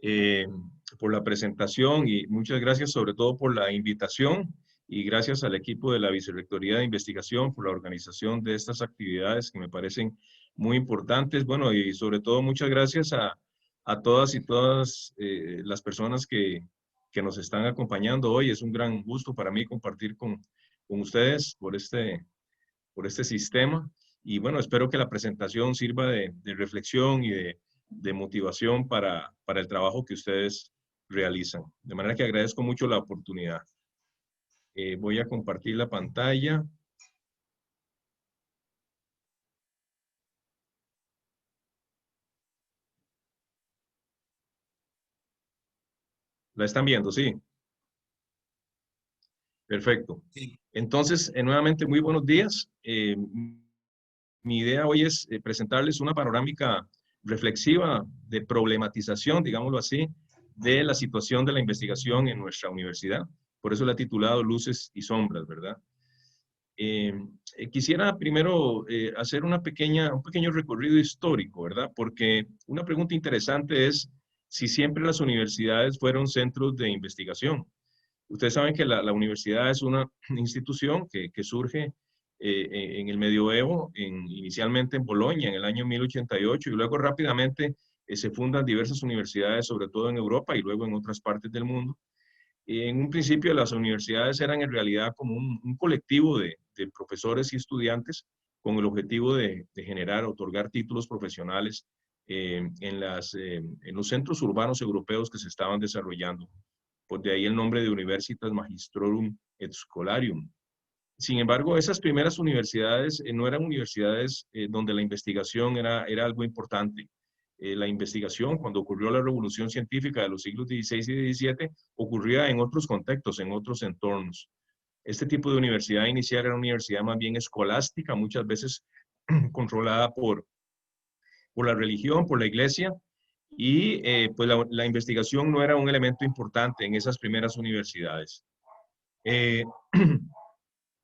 eh, por la presentación y muchas gracias sobre todo por la invitación y gracias al equipo de la Vicerrectoría de Investigación por la organización de estas actividades que me parecen muy importantes. Bueno, y sobre todo muchas gracias a todas y todas las personas que nos están acompañando hoy. Es un gran gusto para mí compartir con ustedes por este sistema. Y bueno, espero que la presentación sirva de reflexión y de motivación para el trabajo que ustedes realizan. De manera que agradezco mucho la oportunidad. Voy a compartir la pantalla. ¿La están viendo? Sí. Perfecto. Sí. Entonces, nuevamente, muy buenos días. Mi idea hoy es presentarles una panorámica reflexiva de problematización, digámoslo así, de la situación de la investigación en nuestra universidad. Por eso la he titulado Luces y Sombras, ¿verdad? Quisiera primero hacer un pequeño recorrido histórico, ¿verdad? Porque una pregunta interesante es si siempre las universidades fueron centros de investigación. Ustedes saben que la universidad es una institución que surge en el medioevo, inicialmente en Bolonia en el año 1088 y luego rápidamente se fundan diversas universidades, sobre todo en Europa y luego en otras partes del mundo. En un principio las universidades eran en realidad como un colectivo de profesores y estudiantes con el objetivo de generar, otorgar títulos profesionales en los centros urbanos europeos que se estaban desarrollando. Pues de ahí el nombre de Universitas Magistrorum et Scholarium. Sin embargo, esas primeras universidades no eran universidades donde la investigación era algo importante. La investigación, cuando ocurrió la revolución científica de los siglos XVI y XVII, ocurría en otros contextos, en otros entornos. Este tipo de universidad inicial era una universidad más bien escolástica, muchas veces controlada por la religión, por la iglesia, y pues la investigación no era un elemento importante en esas primeras universidades. Eh,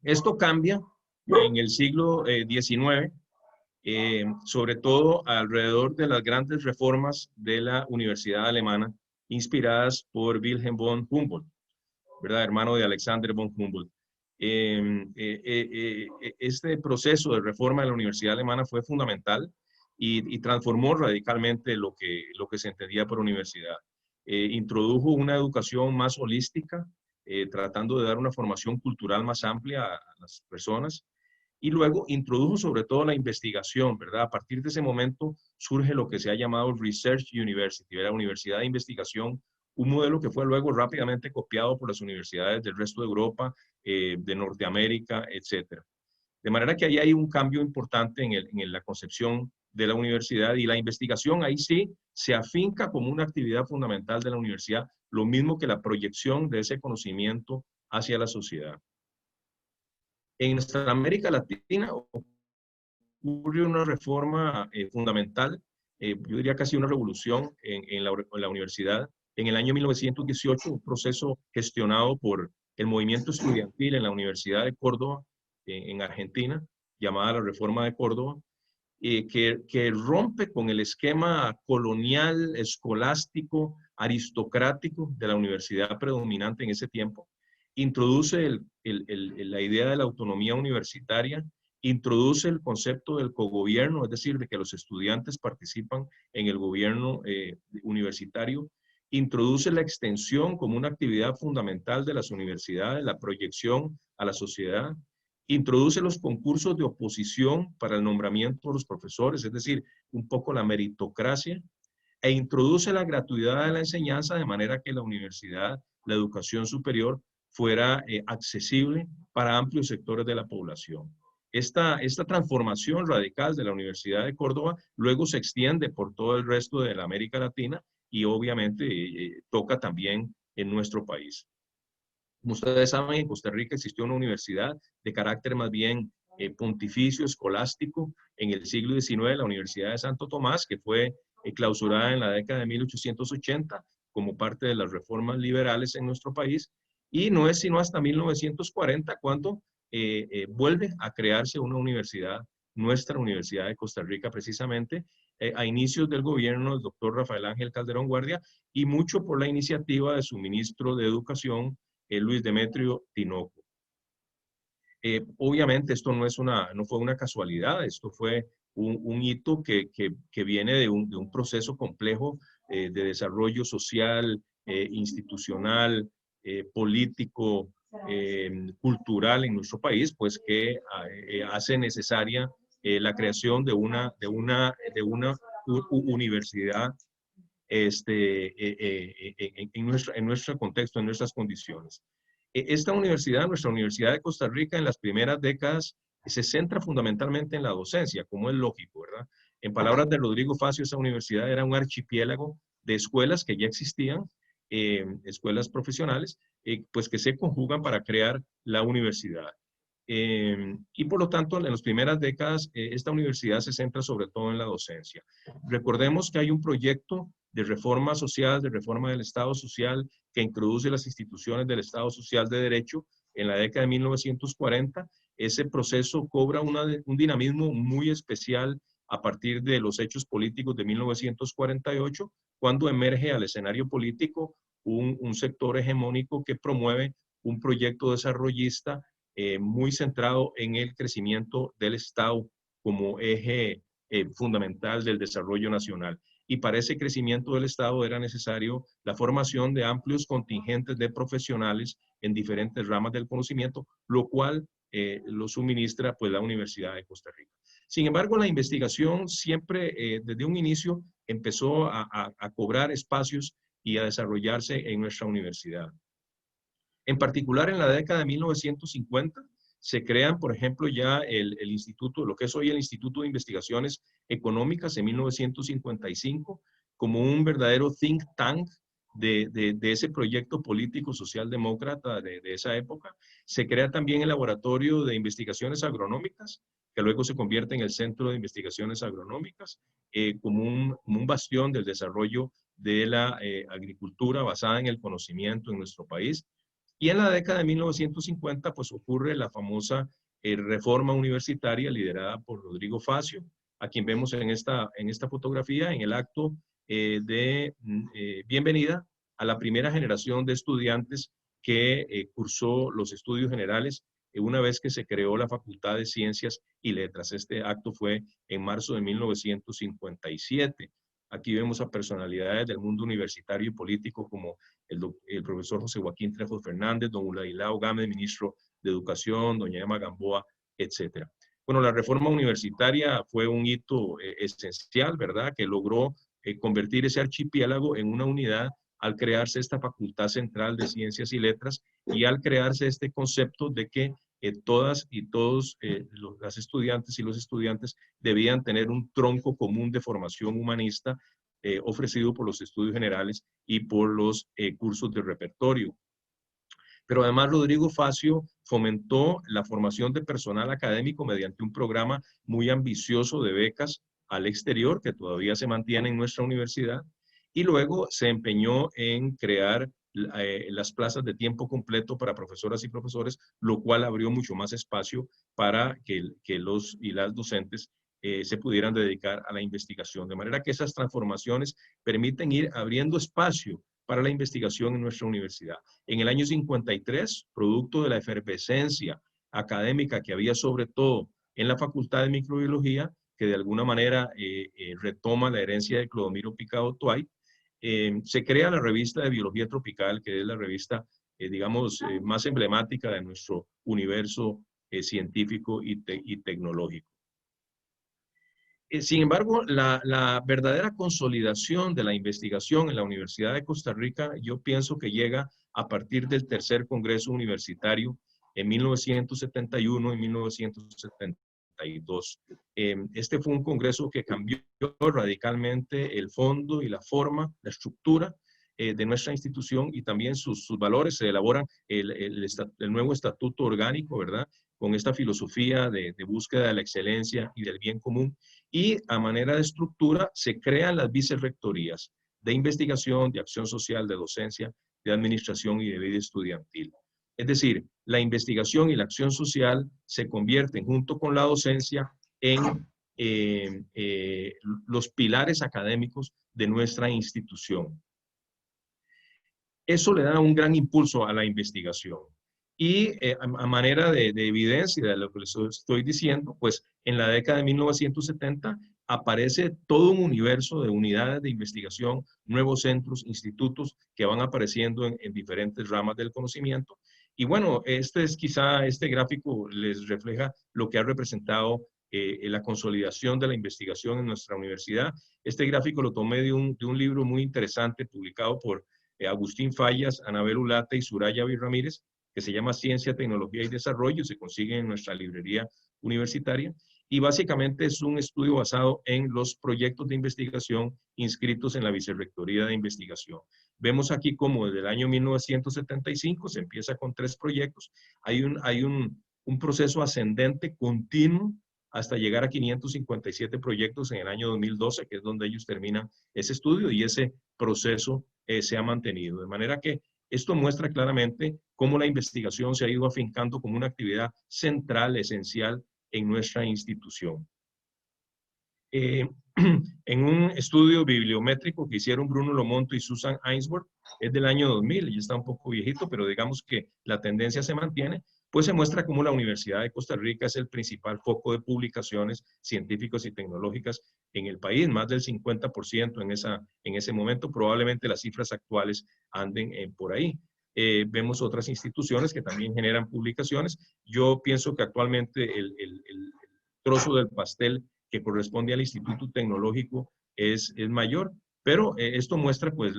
Esto cambia en el siglo XIX, sobre todo alrededor de las grandes reformas de la Universidad Alemana, inspiradas por Wilhelm von Humboldt, ¿verdad? Hermano de Alexander von Humboldt. Este proceso de reforma de la Universidad Alemana fue fundamental y transformó radicalmente lo que se entendía por universidad. Introdujo una educación más holística, tratando de dar una formación cultural más amplia a las personas. Y luego introdujo sobre todo la investigación, ¿verdad? A partir de ese momento surge lo que se ha llamado Research University, la Universidad de Investigación, un modelo que fue luego rápidamente copiado por las universidades del resto de Europa, de Norteamérica, etc. De manera que ahí hay un cambio importante en la concepción de la universidad y la investigación ahí sí se afinca como una actividad fundamental de la universidad, lo mismo que la proyección de ese conocimiento hacia la sociedad. En nuestra América Latina ocurrió una reforma fundamental, yo diría casi una revolución en la universidad. En el año 1918, un proceso gestionado por el movimiento estudiantil en la Universidad de Córdoba, en Argentina, llamada la Reforma de Córdoba, que rompe con el esquema colonial, escolástico, aristocrático de la universidad predominante en ese tiempo, introduce la idea de la autonomía universitaria, introduce el concepto del cogobierno, es decir, de que los estudiantes participan en el gobierno universitario, introduce la extensión como una actividad fundamental de las universidades, la proyección a la sociedad, introduce los concursos de oposición para el nombramiento de los profesores, es decir, un poco la meritocracia, e introduce la gratuidad de la enseñanza de manera que la universidad, la educación superior, fuera accesible para amplios sectores de la población. Esta transformación radical de la Universidad de Córdoba luego se extiende por todo el resto de la América Latina y obviamente toca también en nuestro país. Como ustedes saben, en Costa Rica existió una universidad de carácter más bien pontificio, escolástico, en el siglo XIX, la Universidad de Santo Tomás, que fue clausurada en la década de 1880 como parte de las reformas liberales en nuestro país, y no es sino hasta 1940 cuando vuelve a crearse una universidad, nuestra Universidad de Costa Rica precisamente, a inicios del gobierno del doctor Rafael Ángel Calderón Guardia y mucho por la iniciativa de su ministro de Educación, Luis Demetrio Tinoco. Obviamente esto no fue una casualidad, esto fue un hito que viene de un proceso complejo de desarrollo social, institucional, político, cultural en nuestro país, pues que hace necesaria la creación de una universidad en nuestro contexto, en nuestras condiciones. Esta universidad, nuestra Universidad de Costa Rica, en las primeras décadas se centra fundamentalmente en la docencia, como es lógico, ¿verdad? En palabras de Rodrigo Facio, esa universidad era un archipiélago de escuelas que ya existían, escuelas profesionales, pues que se conjugan para crear la universidad. Y por lo tanto, en las primeras décadas, esta universidad se centra sobre todo en la docencia. Recordemos que hay un proyecto de reforma social, de reforma del Estado social, que introduce las instituciones del Estado social de derecho en la década de 1940. Ese proceso cobra un dinamismo muy especial a partir de los hechos políticos de 1948, cuando emerge al escenario político un sector hegemónico que promueve un proyecto desarrollista muy centrado en el crecimiento del Estado como eje fundamental del desarrollo nacional. Y para ese crecimiento del Estado era necesario la formación de amplios contingentes de profesionales en diferentes ramas del conocimiento, lo cual lo suministra pues la Universidad de Costa Rica. Sin embargo, la investigación siempre desde un inicio empezó a cobrar espacios y a desarrollarse en nuestra universidad. En particular, en la década de 1950, se crean, por ejemplo, ya el instituto, lo que es hoy el Instituto de Investigaciones Económicas en 1955, como un verdadero think tank de ese proyecto político socialdemócrata de esa época. Se crea también el Laboratorio de Investigaciones Agronómicas, que luego se convierte en el Centro de Investigaciones Agronómicas, como un bastión del desarrollo de la agricultura basada en el conocimiento en nuestro país. Y en la década de 1950, pues ocurre la famosa reforma universitaria liderada por Rodrigo Facio, a quien vemos en esta fotografía, en el acto de bienvenida a la primera generación de estudiantes que cursó los estudios generales una vez que se creó la Facultad de Ciencias y Letras. Este acto fue en marzo de 1957. Aquí vemos a personalidades del mundo universitario y político como el profesor José Joaquín Trejos Fernández, don Uladilao Gámez, ministro de Educación, doña Emma Gamboa, etc. Bueno, la reforma universitaria fue un hito esencial, ¿verdad?, que logró convertir ese archipiélago en una unidad al crearse esta Facultad Central de Ciencias y Letras y al crearse este concepto de que todas y todos las estudiantes y los estudiantes debían tener un tronco común de formación humanista ofrecido por los estudios generales y por los cursos de repertorio. Pero además Rodrigo Facio fomentó la formación de personal académico mediante un programa muy ambicioso de becas al exterior que todavía se mantiene en nuestra universidad y luego se empeñó en crear las plazas de tiempo completo para profesoras y profesores, lo cual abrió mucho más espacio para que los y las docentes se pudieran dedicar a la investigación. De manera que esas transformaciones permiten ir abriendo espacio para la investigación en nuestra universidad. En el año 53, producto de la efervescencia académica que había sobre todo en la Facultad de Microbiología, que de alguna manera retoma la herencia de Clodomiro Picado Tuay, se crea la revista de Biología Tropical, que es la revista, digamos, más emblemática de nuestro universo científico y tecnológico. Sin embargo, la verdadera consolidación de la investigación en la Universidad de Costa Rica, yo pienso que llega a partir del tercer Congreso Universitario en 1971 y 1972. Este fue un congreso que cambió radicalmente el fondo y la forma, la estructura de nuestra institución y también sus valores. Se elaboran el nuevo estatuto orgánico, ¿verdad?, con esta filosofía de búsqueda de la excelencia y del bien común. Y a manera de estructura se crean las vicerrectorías de investigación, de acción social, de docencia, de administración y de vida estudiantil. Es decir, la investigación y la acción social se convierten junto con la docencia en los pilares académicos de nuestra institución. Eso le da un gran impulso a la investigación. Y a manera de evidencia de lo que les estoy diciendo, pues en la década de 1970 aparece todo un universo de unidades de investigación, nuevos centros, institutos que van apareciendo en diferentes ramas del conocimiento. Y bueno, este gráfico les refleja lo que ha representado la consolidación de la investigación en nuestra universidad. Este gráfico lo tomé de un libro muy interesante publicado por Agustín Fallas, Anabel Ulate y Suraya Ramírez, que se llama Ciencia, Tecnología y Desarrollo, se consigue en nuestra librería universitaria, y básicamente es un estudio basado en los proyectos de investigación inscritos en la Vicerrectoría de Investigación. Vemos aquí como desde el año 1975 se empieza con 3 proyectos, hay un proceso ascendente continuo hasta llegar a 557 proyectos en el año 2012, que es donde ellos terminan ese estudio, y ese proceso se ha mantenido. De manera que esto muestra claramente cómo la investigación se ha ido afincando como una actividad central, esencial en nuestra institución. En un estudio bibliométrico que hicieron Bruno Lomonto y Susan Ainsworth, es del año 2000, ya está un poco viejito, pero digamos que la tendencia se mantiene, pues se muestra cómo la Universidad de Costa Rica es el principal foco de publicaciones científicas y tecnológicas en el país, más del 50% en ese momento, probablemente las cifras actuales anden por ahí. Vemos otras instituciones que también generan publicaciones. Yo pienso que actualmente el trozo del pastel que corresponde al Instituto Tecnológico es mayor, pero esto muestra pues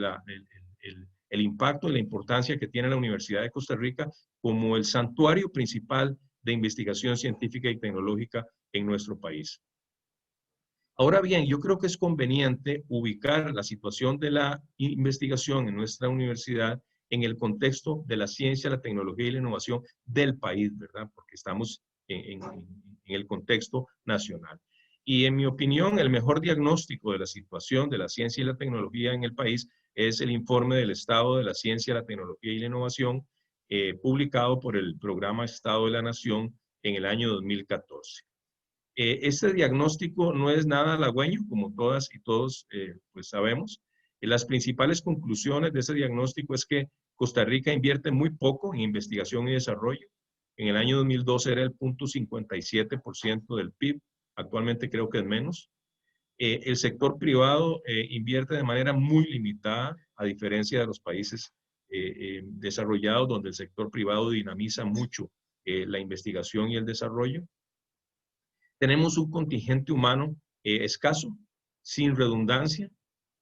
el impacto y la importancia que tiene la Universidad de Costa Rica como el santuario principal de investigación científica y tecnológica en nuestro país. Ahora bien, yo creo que es conveniente ubicar la situación de la investigación en nuestra universidad en el contexto de la ciencia, la tecnología y la innovación del país, ¿verdad? Porque estamos en el contexto nacional. Y en mi opinión, el mejor diagnóstico de la situación de la ciencia y la tecnología en el país es el informe del Estado de la Ciencia, la Tecnología y la Innovación, publicado por el Programa Estado de la Nación en el año 2014. Este diagnóstico no es nada halagüeño, como todas y todos pues sabemos. Las principales conclusiones de ese diagnóstico es que Costa Rica invierte muy poco en investigación y desarrollo. En el año 2012 era el 0.57% del PIB, actualmente creo que es menos. El sector privado invierte de manera muy limitada, a diferencia de los países desarrollados, donde el sector privado dinamiza mucho la investigación y el desarrollo. Tenemos un contingente humano escaso, sin redundancia,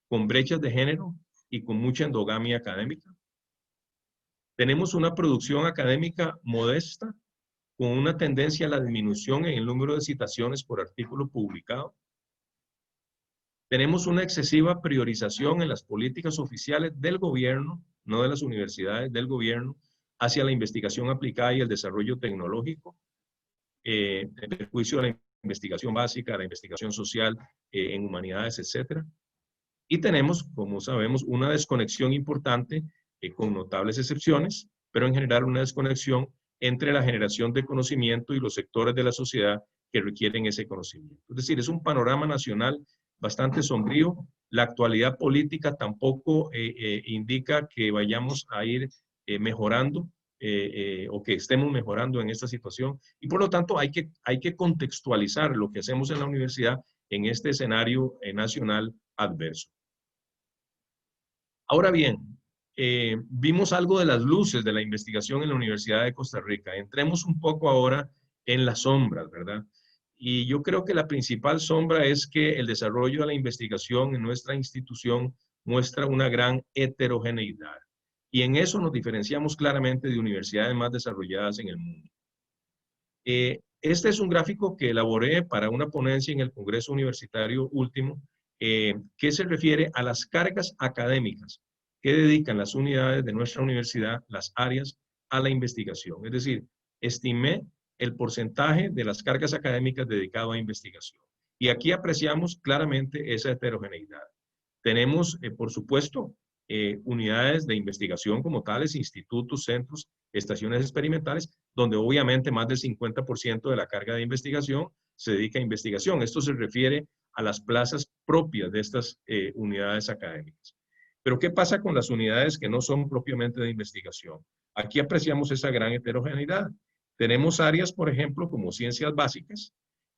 con brechas de género y con mucha endogamia académica. Tenemos una producción académica modesta, con una tendencia a la disminución en el número de citaciones por artículo publicado. Tenemos una excesiva priorización en las políticas oficiales del gobierno, no de las universidades, del gobierno, hacia la investigación aplicada y el desarrollo tecnológico, en perjuicio de la investigación básica, la investigación social en humanidades, etc. Y tenemos, como sabemos, una desconexión importante, con notables excepciones, pero en general una desconexión entre la generación de conocimiento y los sectores de la sociedad que requieren ese conocimiento. Es decir, es un panorama nacional bastante sombrío. La actualidad política tampoco indica que vayamos a ir mejorando o que estemos mejorando en esta situación, y por lo tanto hay que contextualizar lo que hacemos en la universidad en este escenario nacional adverso. Ahora bien, vimos algo de las luces de la investigación en la Universidad de Costa Rica. Entremos un poco ahora en las sombras, ¿verdad? Y yo creo que la principal sombra es que el desarrollo de la investigación en nuestra institución muestra una gran heterogeneidad. Y en eso nos diferenciamos claramente de universidades más desarrolladas en el mundo. Este es un gráfico que elaboré para una ponencia en el Congreso Universitario último, que se refiere a las cargas académicas que dedican las unidades de nuestra universidad, las áreas, a la investigación. Es decir, estimé el porcentaje de las cargas académicas dedicado a investigación. Y aquí apreciamos claramente esa heterogeneidad. Tenemos, por supuesto, unidades de investigación como tales, institutos, centros, estaciones experimentales, donde obviamente más del 50% de la carga de investigación se dedica a investigación. Esto se refiere a las plazas propias de estas unidades académicas. Pero ¿qué pasa con las unidades que no son propiamente de investigación? Aquí apreciamos esa gran heterogeneidad. Tenemos áreas, por ejemplo, como ciencias básicas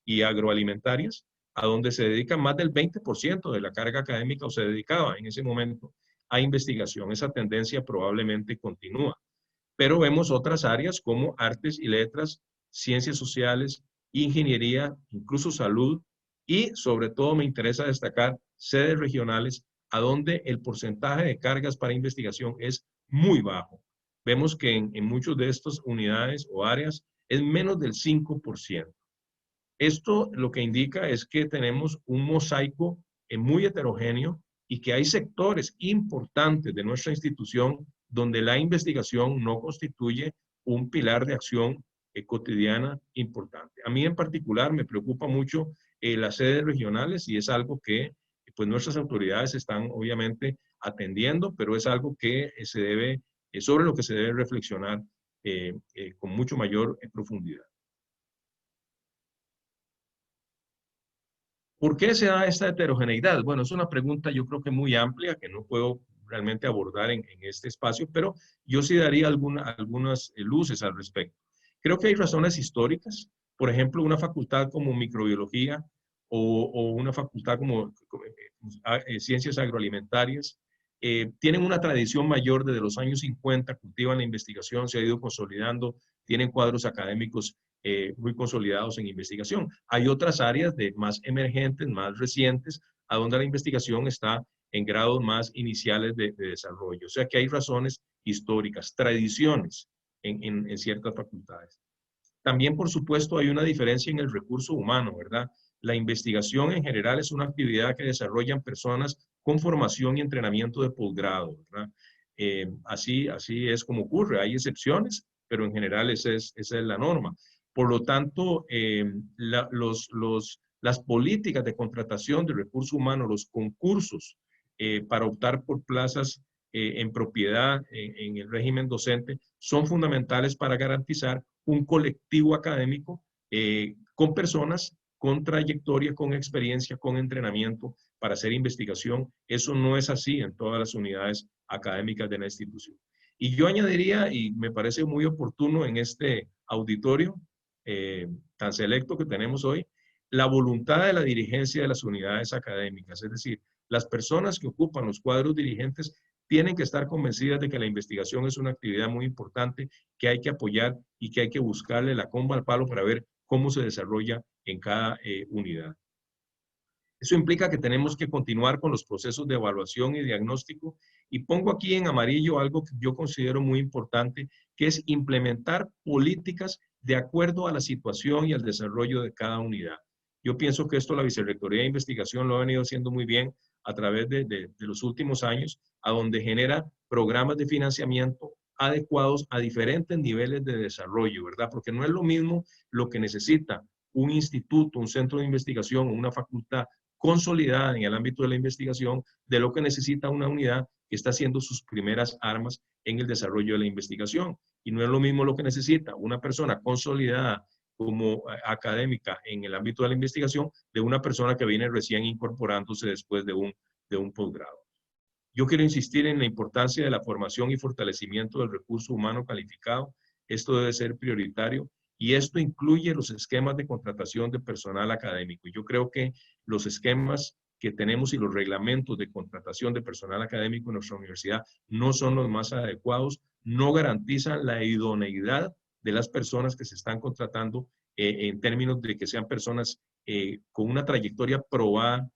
y agroalimentarias, a donde se dedica más del 20% de la carga académica o se dedicaba en ese momento a investigación. Esa tendencia probablemente continúa. Pero vemos otras áreas como artes y letras, ciencias sociales, ingeniería, incluso salud y sobre todo me interesa destacar sedes regionales a donde el porcentaje de cargas para investigación es muy bajo. Vemos que en muchas de estas unidades o áreas es menos del 5%. Esto lo que indica es que tenemos un mosaico muy heterogéneo y que hay sectores importantes de nuestra institución donde la investigación no constituye un pilar de acción cotidiana importante. A mí en particular me preocupa mucho las sedes regionales y es algo que pues nuestras autoridades están obviamente atendiendo, pero es algo que se debe, sobre lo que se debe reflexionar con mucho mayor profundidad. ¿Por qué se da esta heterogeneidad? Bueno, es una pregunta yo creo que muy amplia que no puedo realmente abordar en este espacio, pero yo sí daría algunas luces al respecto. Creo que hay razones históricas, por ejemplo, una facultad como microbiología o una facultad como ciencias agroalimentarias, tienen una tradición mayor desde los años 50, cultivan la investigación, se ha ido consolidando, tienen cuadros académicos muy consolidados en investigación. Hay otras áreas más emergentes, más recientes, a donde la investigación está en grados más iniciales de desarrollo. O sea que hay razones históricas, tradiciones en ciertas facultades. También, por supuesto, hay una diferencia en el recurso humano, ¿verdad? La investigación en general es una actividad que desarrollan personas con formación y entrenamiento de posgrado, ¿verdad? Así es como ocurre. Hay excepciones, pero en general esa es la norma. Por lo tanto, las políticas de contratación de recursos humanos, los concursos para optar por plazas en propiedad en el régimen docente son fundamentales para garantizar un colectivo académico con personas con trayectoria, con experiencia, con entrenamiento para hacer investigación. Eso no es así en todas las unidades académicas de la institución. Y yo añadiría, y me parece muy oportuno en este auditorio tan selecto que tenemos hoy, la voluntad de la dirigencia de las unidades académicas, es decir, las personas que ocupan los cuadros dirigentes tienen que estar convencidas de que la investigación es una actividad muy importante, que hay que apoyar y que hay que buscarle la comba al palo para ver cómo se desarrolla en cada unidad. Eso implica que tenemos que continuar con los procesos de evaluación y diagnóstico y pongo aquí en amarillo algo que yo considero muy importante, que es implementar políticas de acuerdo a la situación y al desarrollo de cada unidad. Yo pienso que esto la Vicerrectoría de Investigación lo ha venido haciendo muy bien a través de los últimos años, a donde genera programas de financiamiento adecuados a diferentes niveles de desarrollo, ¿verdad? Porque no es lo mismo lo que necesita un instituto, un centro de investigación o una facultad consolidada en el ámbito de la investigación de lo que necesita una unidad que está haciendo sus primeras armas en el desarrollo de la investigación. Y no es lo mismo lo que necesita una persona consolidada como académica en el ámbito de la investigación de una persona que viene recién incorporándose después de un posgrado. Yo quiero insistir en la importancia de la formación y fortalecimiento del recurso humano calificado. Esto debe ser prioritario y esto incluye los esquemas de contratación de personal académico. Yo creo que los esquemas que tenemos y los reglamentos de contratación de personal académico en nuestra universidad no son los más adecuados, no garantizan la idoneidad de las personas que se están contratando en términos de que sean personas con una trayectoria probada,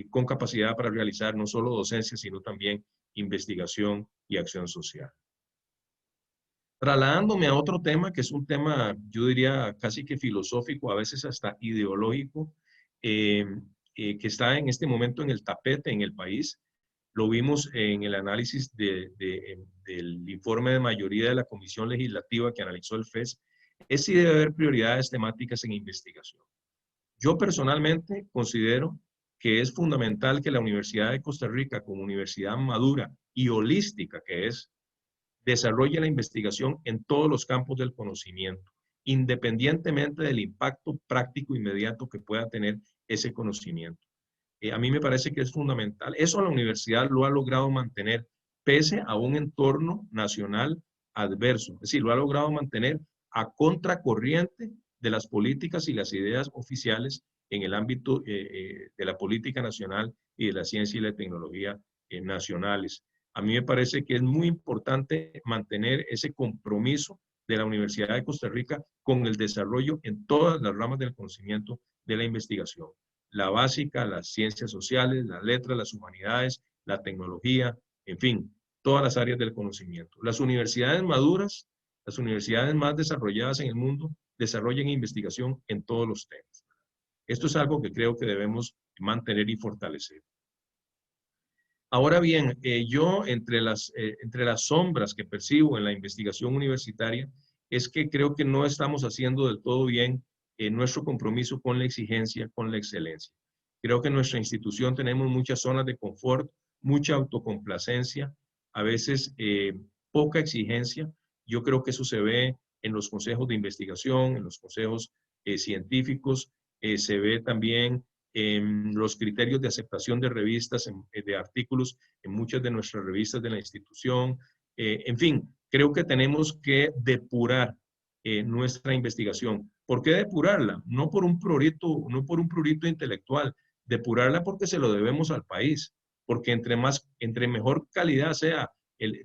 con capacidad para realizar no solo docencia, sino también investigación y acción social. Trasladándome a otro tema, que es un tema, yo diría, casi que filosófico, a veces hasta ideológico, que está en este momento en el tapete en el país. Lo vimos en el análisis del informe de mayoría de la Comisión Legislativa que analizó el FES, es si debe haber prioridades temáticas en investigación. Yo personalmente considero que es fundamental que la Universidad de Costa Rica, como universidad madura y holística que es, desarrolle la investigación en todos los campos del conocimiento, independientemente del impacto práctico inmediato que pueda tener ese conocimiento. A mí me parece que es fundamental. Eso la universidad lo ha logrado mantener pese a un entorno nacional adverso. Es decir, lo ha logrado mantener a contracorriente de las políticas y las ideas oficiales en el ámbito de la política nacional y de la ciencia y la tecnología nacionales. A mí me parece que es muy importante mantener ese compromiso de la Universidad de Costa Rica con el desarrollo en todas las ramas del conocimiento de la investigación. La básica, las ciencias sociales, las letras, las humanidades, la tecnología, en fin, todas las áreas del conocimiento. Las universidades maduras, las universidades más desarrolladas en el mundo, desarrollan investigación en todos los temas. Esto es algo que creo que debemos mantener y fortalecer. Ahora bien, yo entre las sombras que percibo en la investigación universitaria es que creo que no estamos haciendo del todo bien nuestro compromiso con la exigencia, con la excelencia. Creo que en nuestra institución tenemos muchas zonas de confort, mucha autocomplacencia, a veces poca exigencia. Yo creo que eso se ve en los consejos de investigación, en los consejos científicos, se ve también en los criterios de aceptación de revistas, de artículos en muchas de nuestras revistas de la institución. En fin, creo que tenemos que depurar nuestra investigación. ¿Por qué depurarla? No por un prurito intelectual, depurarla porque se lo debemos al país, porque entre mejor calidad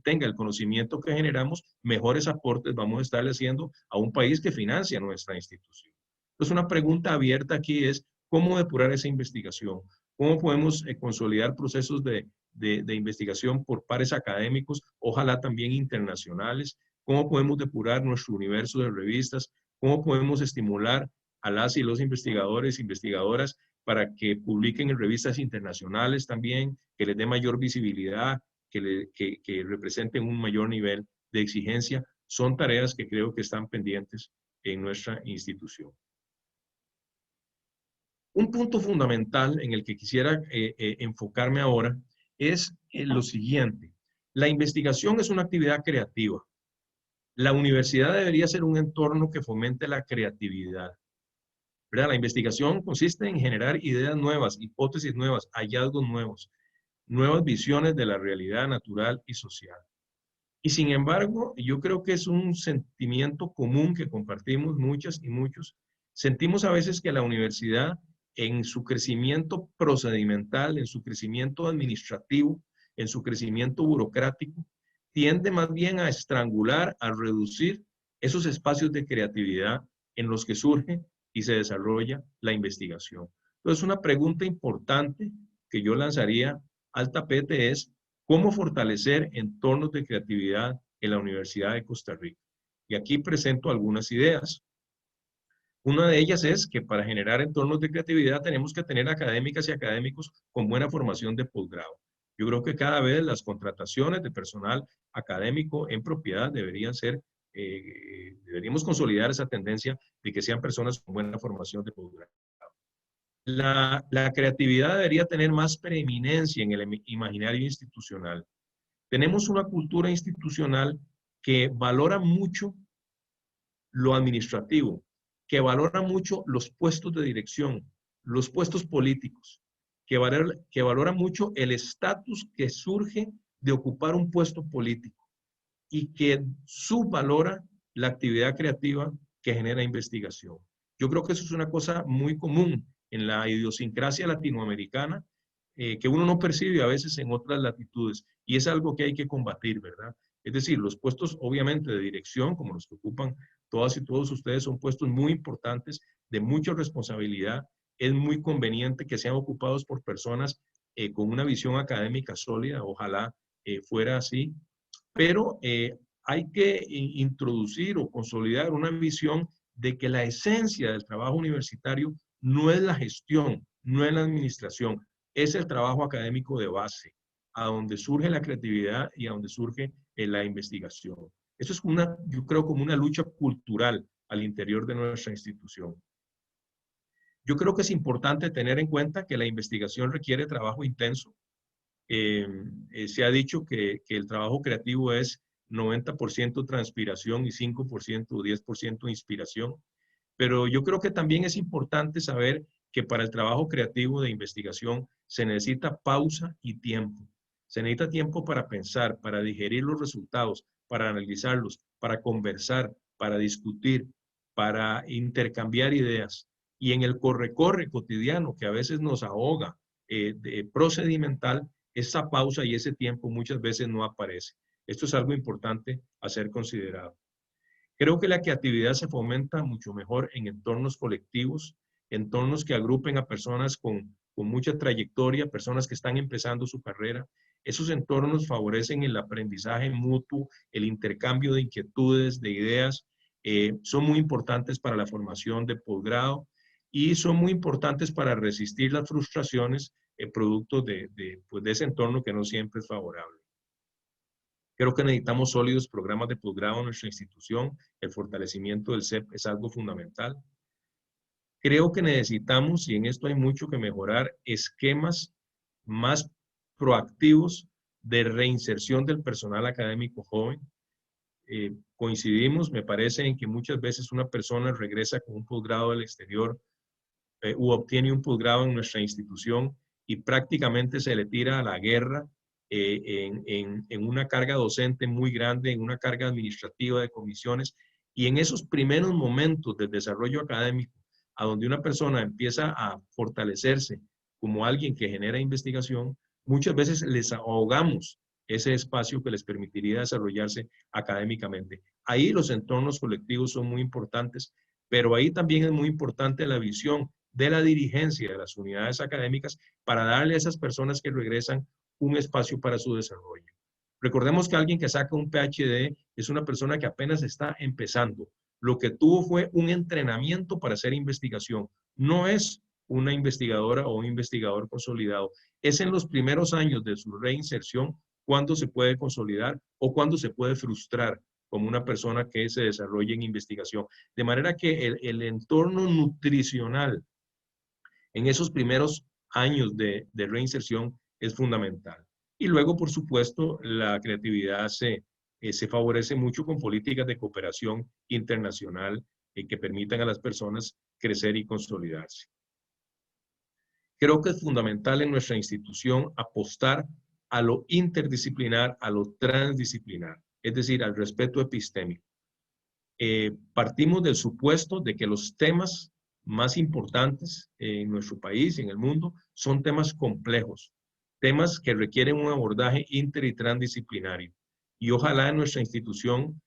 tenga el conocimiento que generamos, mejores aportes vamos a estarle haciendo a un país que financia nuestra institución. Entonces, una pregunta abierta aquí es, ¿cómo depurar esa investigación? ¿Cómo podemos consolidar procesos de investigación por pares académicos, ojalá también internacionales? ¿Cómo podemos depurar nuestro universo de revistas? ¿Cómo podemos estimular a las y los investigadores e investigadoras para que publiquen en revistas internacionales también, que les dé mayor visibilidad, que representen un mayor nivel de exigencia? Son tareas que creo que están pendientes en nuestra institución. Un punto fundamental en el que quisiera enfocarme ahora es lo siguiente. La investigación es una actividad creativa. La universidad debería ser un entorno que fomente la creatividad, ¿verdad? La investigación consiste en generar ideas nuevas, hipótesis nuevas, hallazgos nuevos, nuevas visiones de la realidad natural y social. Y sin embargo, yo creo que es un sentimiento común que compartimos muchas y muchos. Sentimos a veces que la universidad, en su crecimiento procedimental, en su crecimiento administrativo, en su crecimiento burocrático, tiende más bien a estrangular, a reducir esos espacios de creatividad en los que surge y se desarrolla la investigación. Entonces, una pregunta importante que yo lanzaría al tapete es, ¿cómo fortalecer entornos de creatividad en la Universidad de Costa Rica? Y aquí presento algunas ideas. Una de ellas es que para generar entornos de creatividad tenemos que tener académicas y académicos con buena formación de posgrado. Yo creo que cada vez las contrataciones de personal académico en propiedad deberíamos consolidar esa tendencia de que sean personas con buena formación de posgrado. La creatividad debería tener más preeminencia en el imaginario institucional. Tenemos una cultura institucional que valora mucho lo administrativo, que valora mucho los puestos de dirección, los puestos políticos, que valora mucho el estatus que surge de ocupar un puesto político y que subvalora la actividad creativa que genera investigación. Yo creo que eso es una cosa muy común en la idiosincrasia latinoamericana que uno no percibe a veces en otras latitudes y es algo que hay que combatir, ¿verdad? Es decir, los puestos obviamente de dirección, como los que ocupan todas y todos ustedes, son puestos muy importantes, de mucha responsabilidad. Es muy conveniente que sean ocupados por personas con una visión académica sólida, ojalá fuera así, pero hay que introducir o consolidar una visión de que la esencia del trabajo universitario no es la gestión, no es la administración, es el trabajo académico de base, a donde surge la creatividad y a donde surge la investigación. Eso es yo creo, como una lucha cultural al interior de nuestra institución. Yo creo que es importante tener en cuenta que la investigación requiere trabajo intenso, Se ha dicho que el trabajo creativo es 90% transpiración y 5% o 10% inspiración, pero yo creo que también es importante saber que para el trabajo creativo de investigación se necesita pausa y tiempo. Se necesita tiempo para pensar, para digerir los resultados, para analizarlos, para conversar, para discutir, para intercambiar ideas. Y en el corre-corre cotidiano que a veces nos ahoga procedimental, esa pausa y ese tiempo muchas veces no aparece. Esto es algo importante a ser considerado. Creo que la creatividad se fomenta mucho mejor en entornos colectivos, entornos que agrupen a personas con mucha trayectoria, personas que están empezando su carrera. Esos entornos favorecen el aprendizaje mutuo, el intercambio de inquietudes, de ideas. Son muy importantes para la formación de posgrado y son muy importantes para resistir las frustraciones producto pues de ese entorno que no siempre es favorable. Creo que necesitamos sólidos programas de posgrado en nuestra institución. El fortalecimiento del CEP es algo fundamental. Creo que necesitamos, y en esto hay mucho que mejorar, esquemas más proactivos de reinserción del personal académico joven. Coincidimos, me parece, en que muchas veces una persona regresa con un posgrado del exterior u obtiene un posgrado en nuestra institución y prácticamente se le tira a la guerra en una carga docente muy grande, en una carga administrativa de comisiones, y en esos primeros momentos del desarrollo académico, a donde una persona empieza a fortalecerse como alguien que genera investigación, muchas veces les ahogamos ese espacio que les permitiría desarrollarse académicamente. Ahí los entornos colectivos son muy importantes, pero ahí también es muy importante la visión de la dirigencia de las unidades académicas para darle a esas personas que regresan un espacio para su desarrollo. Recordemos que alguien que saca un PhD es una persona que apenas está empezando. Lo que tuvo fue un entrenamiento para hacer investigación. No es una investigadora o un investigador consolidado. Es en los primeros años de su reinserción cuando se puede consolidar o cuando se puede frustrar como una persona que se desarrolla en investigación. De manera que el entorno nutricional en esos primeros años de reinserción es fundamental. Y luego, por supuesto, la creatividad se favorece mucho con políticas de cooperación internacional que permitan a las personas crecer y consolidarse. Creo que es fundamental en nuestra institución apostar a lo interdisciplinar, a lo transdisciplinar, es decir, al respeto epistémico. Partimos del supuesto de que los temas más importantes en nuestro país y en el mundo son temas complejos, temas que requieren un abordaje inter y transdisciplinario. Y ojalá en nuestra institución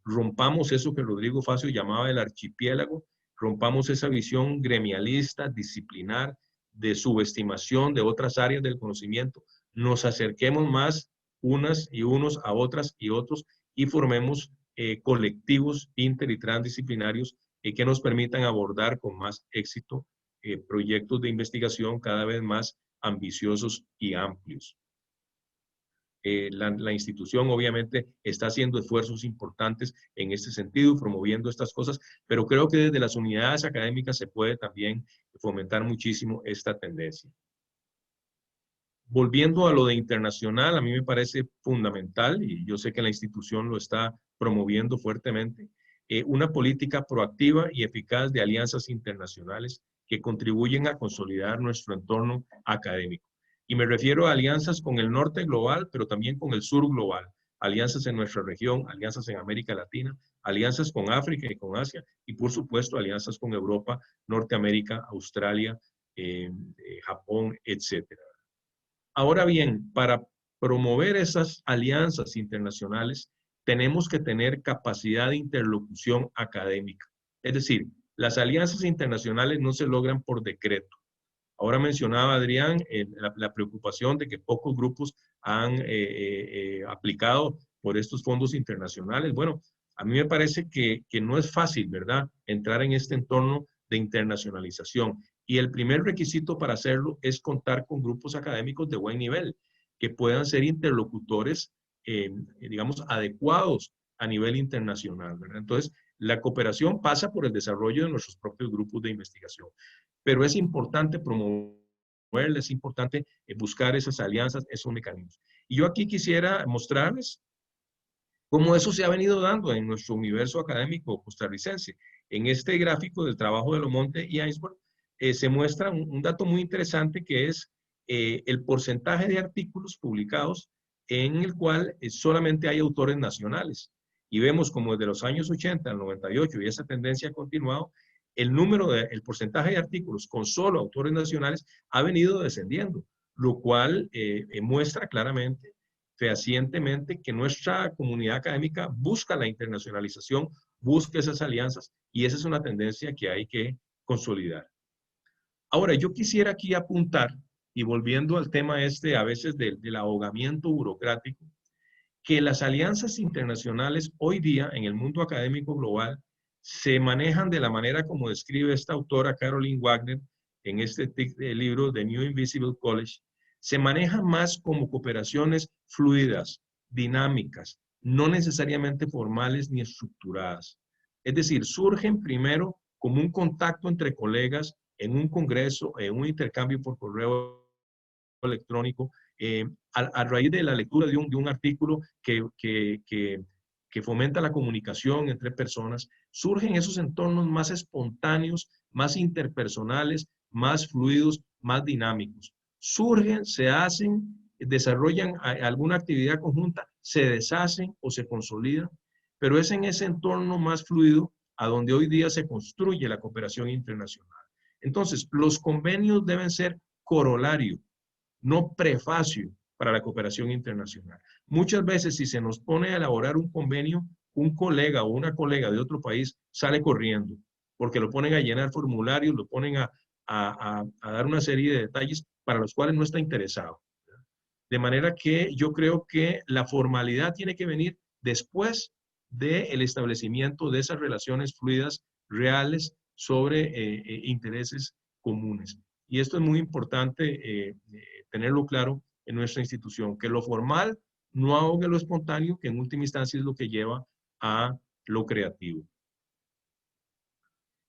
rompamos eso que Rodrigo Facio llamaba el archipiélago, rompamos esa visión gremialista, disciplinar, de subestimación de otras áreas del conocimiento, nos acerquemos más unas y unos a otras y otros y formemos colectivos inter y transdisciplinarios que nos permitan abordar con más éxito proyectos de investigación cada vez más ambiciosos y amplios. La institución obviamente está haciendo esfuerzos importantes en este sentido, promoviendo estas cosas, pero creo que desde las unidades académicas se puede también fomentar muchísimo esta tendencia. Volviendo a lo de internacional, a mí me parece fundamental, y yo sé que la institución lo está promoviendo fuertemente, una política proactiva y eficaz de alianzas internacionales que contribuyen a consolidar nuestro entorno académico. Y me refiero a alianzas con el norte global, pero también con el sur global, alianzas en nuestra región, alianzas en América Latina, alianzas con África y con Asia, y por supuesto alianzas con Europa, Norteamérica, Australia, Japón, etcétera. Ahora bien, para promover esas alianzas internacionales, tenemos que tener capacidad de interlocución académica. Es decir, las alianzas internacionales no se logran por decreto. Ahora mencionaba Adrián la preocupación de que pocos grupos han aplicado por estos fondos internacionales. Bueno, a mí me parece que no es fácil, ¿verdad?, entrar en este entorno de internacionalización. Y el primer requisito para hacerlo es contar con grupos académicos de buen nivel, que puedan ser interlocutores, digamos, adecuados a nivel internacional, ¿verdad? Entonces, la cooperación pasa por el desarrollo de nuestros propios grupos de investigación. Pero es importante promover es importante buscar esas alianzas, esos mecanismos. Y yo aquí quisiera mostrarles cómo eso se ha venido dando en nuestro universo académico costarricense. En este gráfico del trabajo de Lomonte y Ainsworth se muestra un dato muy interesante que es el porcentaje de artículos publicados en el cual solamente hay autores nacionales. Y vemos como desde los años 80 al 98, y esa tendencia ha continuado, el porcentaje de artículos con solo autores nacionales ha venido descendiendo, lo cual muestra claramente, fehacientemente, que nuestra comunidad académica busca la internacionalización, busca esas alianzas, y esa es una tendencia que hay que consolidar. Ahora, yo quisiera aquí apuntar, y volviendo al tema a veces del ahogamiento burocrático, que las alianzas internacionales hoy día en el mundo académico global se manejan de la manera como describe esta autora Caroline Wagner en este libro The New Invisible College, se manejan más como cooperaciones fluidas, dinámicas, no necesariamente formales ni estructuradas. Es decir, surgen primero como un contacto entre colegas en un congreso, en un intercambio por correo electrónico, a raíz de la lectura de un artículo que fomenta la comunicación entre personas, surgen esos entornos más espontáneos, más interpersonales, más fluidos, más dinámicos. Surgen, se hacen, desarrollan alguna actividad conjunta, se deshacen o se consolidan, pero es en ese entorno más fluido a donde hoy día se construye la cooperación internacional. Entonces, los convenios deben ser corolario, no prefacio para la cooperación internacional. Muchas veces, si se nos pone a elaborar un convenio, un colega o una colega de otro país sale corriendo, porque lo ponen a llenar formularios, lo ponen a dar una serie de detalles para los cuales no está interesado. De manera que yo creo que la formalidad tiene que venir después del establecimiento de esas relaciones fluidas reales sobre intereses comunes. Y esto es muy importante tenerlo claro en nuestra institución, que lo formal no ahogue lo espontáneo, que en última instancia es lo que lleva a lo creativo.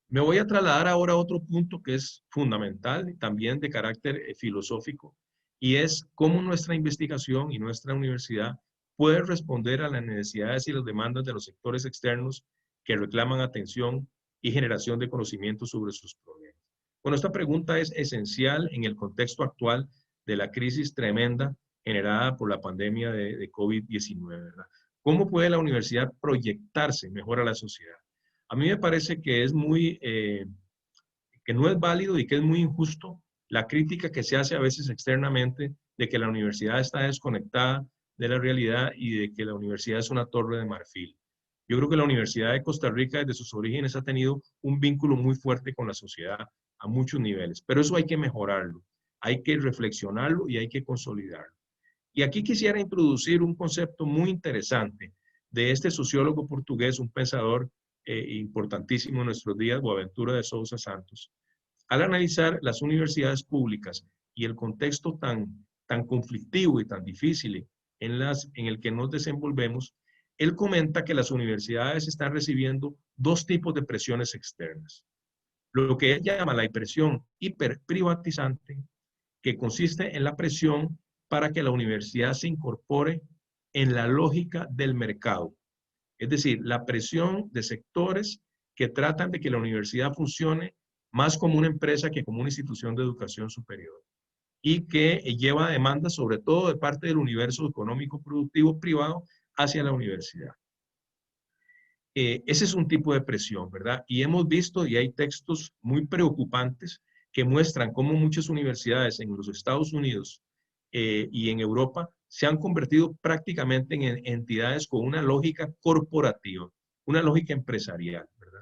Me voy a trasladar ahora a otro punto que es fundamental, también de carácter filosófico, y es cómo nuestra investigación y nuestra universidad puede responder a las necesidades y las demandas de los sectores externos que reclaman atención y generación de conocimiento sobre sus problemas. Bueno, esta pregunta es esencial en el contexto actual de la crisis tremenda generada por la pandemia de COVID-19, ¿verdad? ¿Cómo puede la universidad proyectarse mejor a la sociedad? A mí me parece que es que no es válido y que es muy injusto la crítica que se hace a veces externamente de que la universidad está desconectada de la realidad y de que la universidad es una torre de marfil. Yo creo que la Universidad de Costa Rica desde sus orígenes ha tenido un vínculo muy fuerte con la sociedad a muchos niveles, pero eso hay que mejorarlo, hay que reflexionarlo y hay que consolidarlo. Y aquí quisiera introducir un concepto muy interesante de este sociólogo portugués, un pensador importantísimo en nuestros días, Boaventura de Sousa Santos. Al analizar las universidades públicas y el contexto tan conflictivo y tan difícil en el que nos desenvolvemos, él comenta que las universidades están recibiendo dos tipos de presiones externas. Lo que él llama la presión hiperprivatizante, que consiste en la presión para que la universidad se incorpore en la lógica del mercado. Es decir, la presión de sectores que tratan de que la universidad funcione más como una empresa que como una institución de educación superior y que lleva demandas sobre todo de parte del universo económico productivo privado hacia la universidad. Ese es un tipo de presión, ¿verdad? Y hemos visto, y hay textos muy preocupantes que muestran cómo muchas universidades en los Estados Unidos y en Europa se han convertido prácticamente en entidades con una lógica corporativa, una lógica empresarial, ¿verdad?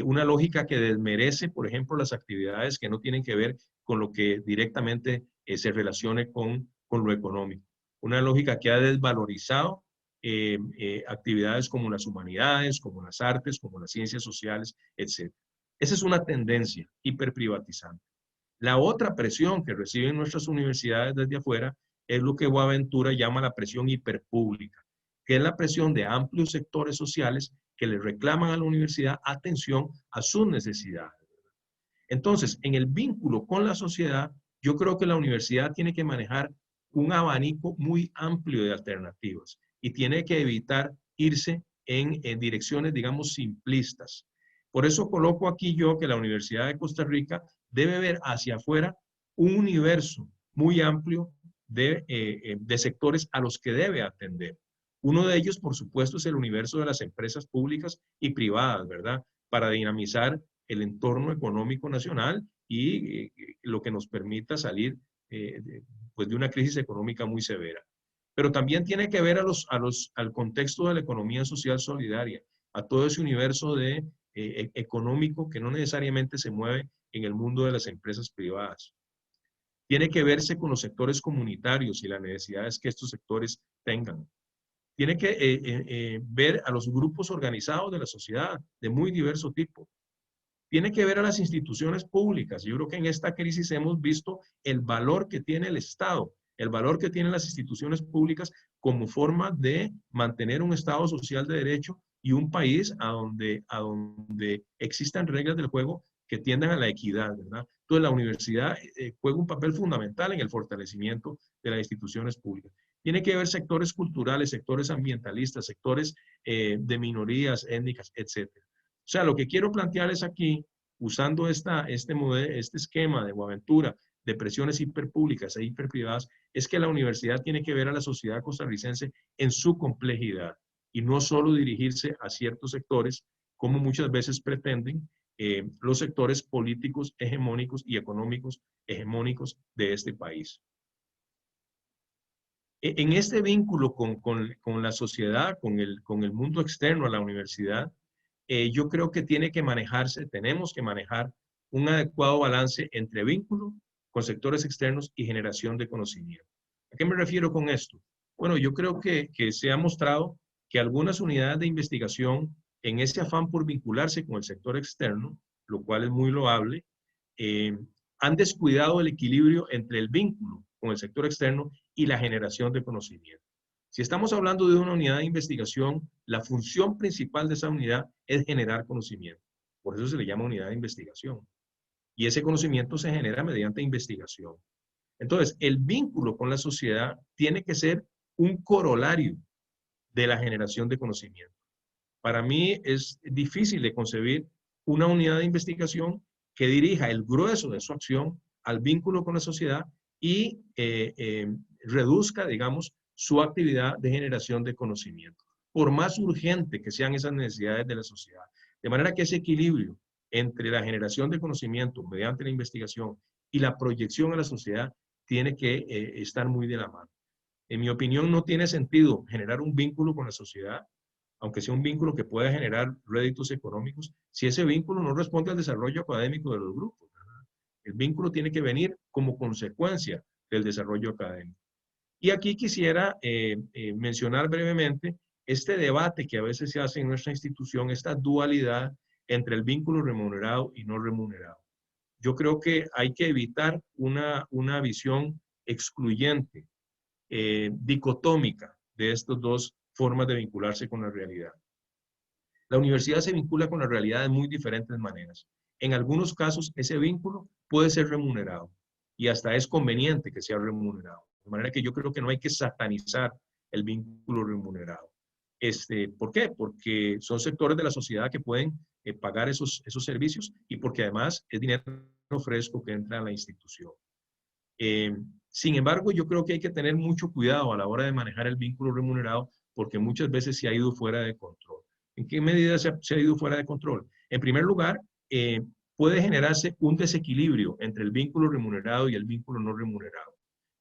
Una lógica que desmerece, por ejemplo, las actividades que no tienen que ver con lo que directamente se relacione con lo económico. Una lógica que ha desvalorizado actividades como las humanidades, como las artes, como las ciencias sociales, etc. Esa es una tendencia hiperprivatizante. La otra presión que reciben nuestras universidades desde afuera es lo que Boaventura llama la presión hiperpública, que es la presión de amplios sectores sociales que le reclaman a la universidad atención a sus necesidades. Entonces, en el vínculo con la sociedad, yo creo que la universidad tiene que manejar un abanico muy amplio de alternativas y tiene que evitar irse en direcciones, digamos, simplistas. Por eso coloco aquí yo que la Universidad de Costa Rica debe ver hacia afuera un universo muy amplio de sectores a los que debe atender. Uno de ellos, por supuesto, es el universo de las empresas públicas y privadas, ¿verdad? Para dinamizar el entorno económico nacional y lo que nos permita salir pues de una crisis económica muy severa. Pero también tiene que ver al contexto de la economía social solidaria, a todo ese universo económico que no necesariamente se mueve en el mundo de las empresas privadas. Tiene que verse con los sectores comunitarios y las necesidades que estos sectores tengan. Tiene que ver a los grupos organizados de la sociedad de muy diverso tipo. Tiene que ver a las instituciones públicas. Yo creo que en esta crisis hemos visto el valor que tiene el Estado, el valor que tienen las instituciones públicas como forma de mantener un Estado social de derecho y un país a donde existan reglas del juego que tiendan a la equidad, ¿verdad? Entonces la universidad juega un papel fundamental en el fortalecimiento de las instituciones públicas. Tiene que ver sectores culturales, sectores ambientalistas, sectores de minorías étnicas, etc. O sea, lo que quiero plantearles aquí, usando este esquema de Boaventura, de presiones hiperpúblicas e hiperprivadas, es que la universidad tiene que ver a la sociedad costarricense en su complejidad y no solo dirigirse a ciertos sectores, como muchas veces pretenden los sectores políticos hegemónicos y económicos hegemónicos de este país. En este vínculo con la sociedad, con el mundo externo a la universidad, yo creo que tenemos que manejar un adecuado balance entre vínculo con sectores externos y generación de conocimiento. ¿A qué me refiero con esto? Bueno, yo creo que se ha mostrado que algunas unidades de investigación, en ese afán por vincularse con el sector externo, lo cual es muy loable, han descuidado el equilibrio entre el vínculo con el sector externo y la generación de conocimiento. Si estamos hablando de una unidad de investigación, la función principal de esa unidad es generar conocimiento. Por eso se le llama unidad de investigación. Y ese conocimiento se genera mediante investigación. Entonces, el vínculo con la sociedad tiene que ser un corolario de la generación de conocimiento. Para mí es difícil de concebir una unidad de investigación que dirija el grueso de su acción al vínculo con la sociedad y reduzca, digamos, su actividad de generación de conocimiento, por más urgente que sean esas necesidades de la sociedad. De manera que ese equilibrio entre la generación de conocimiento mediante la investigación y la proyección a la sociedad tiene que estar muy de la mano. En mi opinión, no tiene sentido generar un vínculo con la sociedad, aunque sea un vínculo que pueda generar réditos económicos, si ese vínculo no responde al desarrollo académico de los grupos, ¿verdad? El vínculo tiene que venir como consecuencia del desarrollo académico. Y aquí quisiera mencionar brevemente este debate que a veces se hace en nuestra institución, esta dualidad entre el vínculo remunerado y no remunerado. Yo creo que hay que evitar una visión excluyente, dicotómica de estas dos formas de vincularse con la realidad. La universidad se vincula con la realidad de muy diferentes maneras. En algunos casos, ese vínculo puede ser remunerado y hasta es conveniente que sea remunerado. De manera que yo creo que no hay que satanizar el vínculo remunerado. ¿Por qué? Porque son sectores de la sociedad que pueden pagar esos servicios y porque además es dinero fresco que entra a la institución. Sin embargo, yo creo que hay que tener mucho cuidado a la hora de manejar el vínculo remunerado porque muchas veces se ha ido fuera de control. ¿En qué medida se ha ido fuera de control? En primer lugar, puede generarse un desequilibrio entre el vínculo remunerado y el vínculo no remunerado.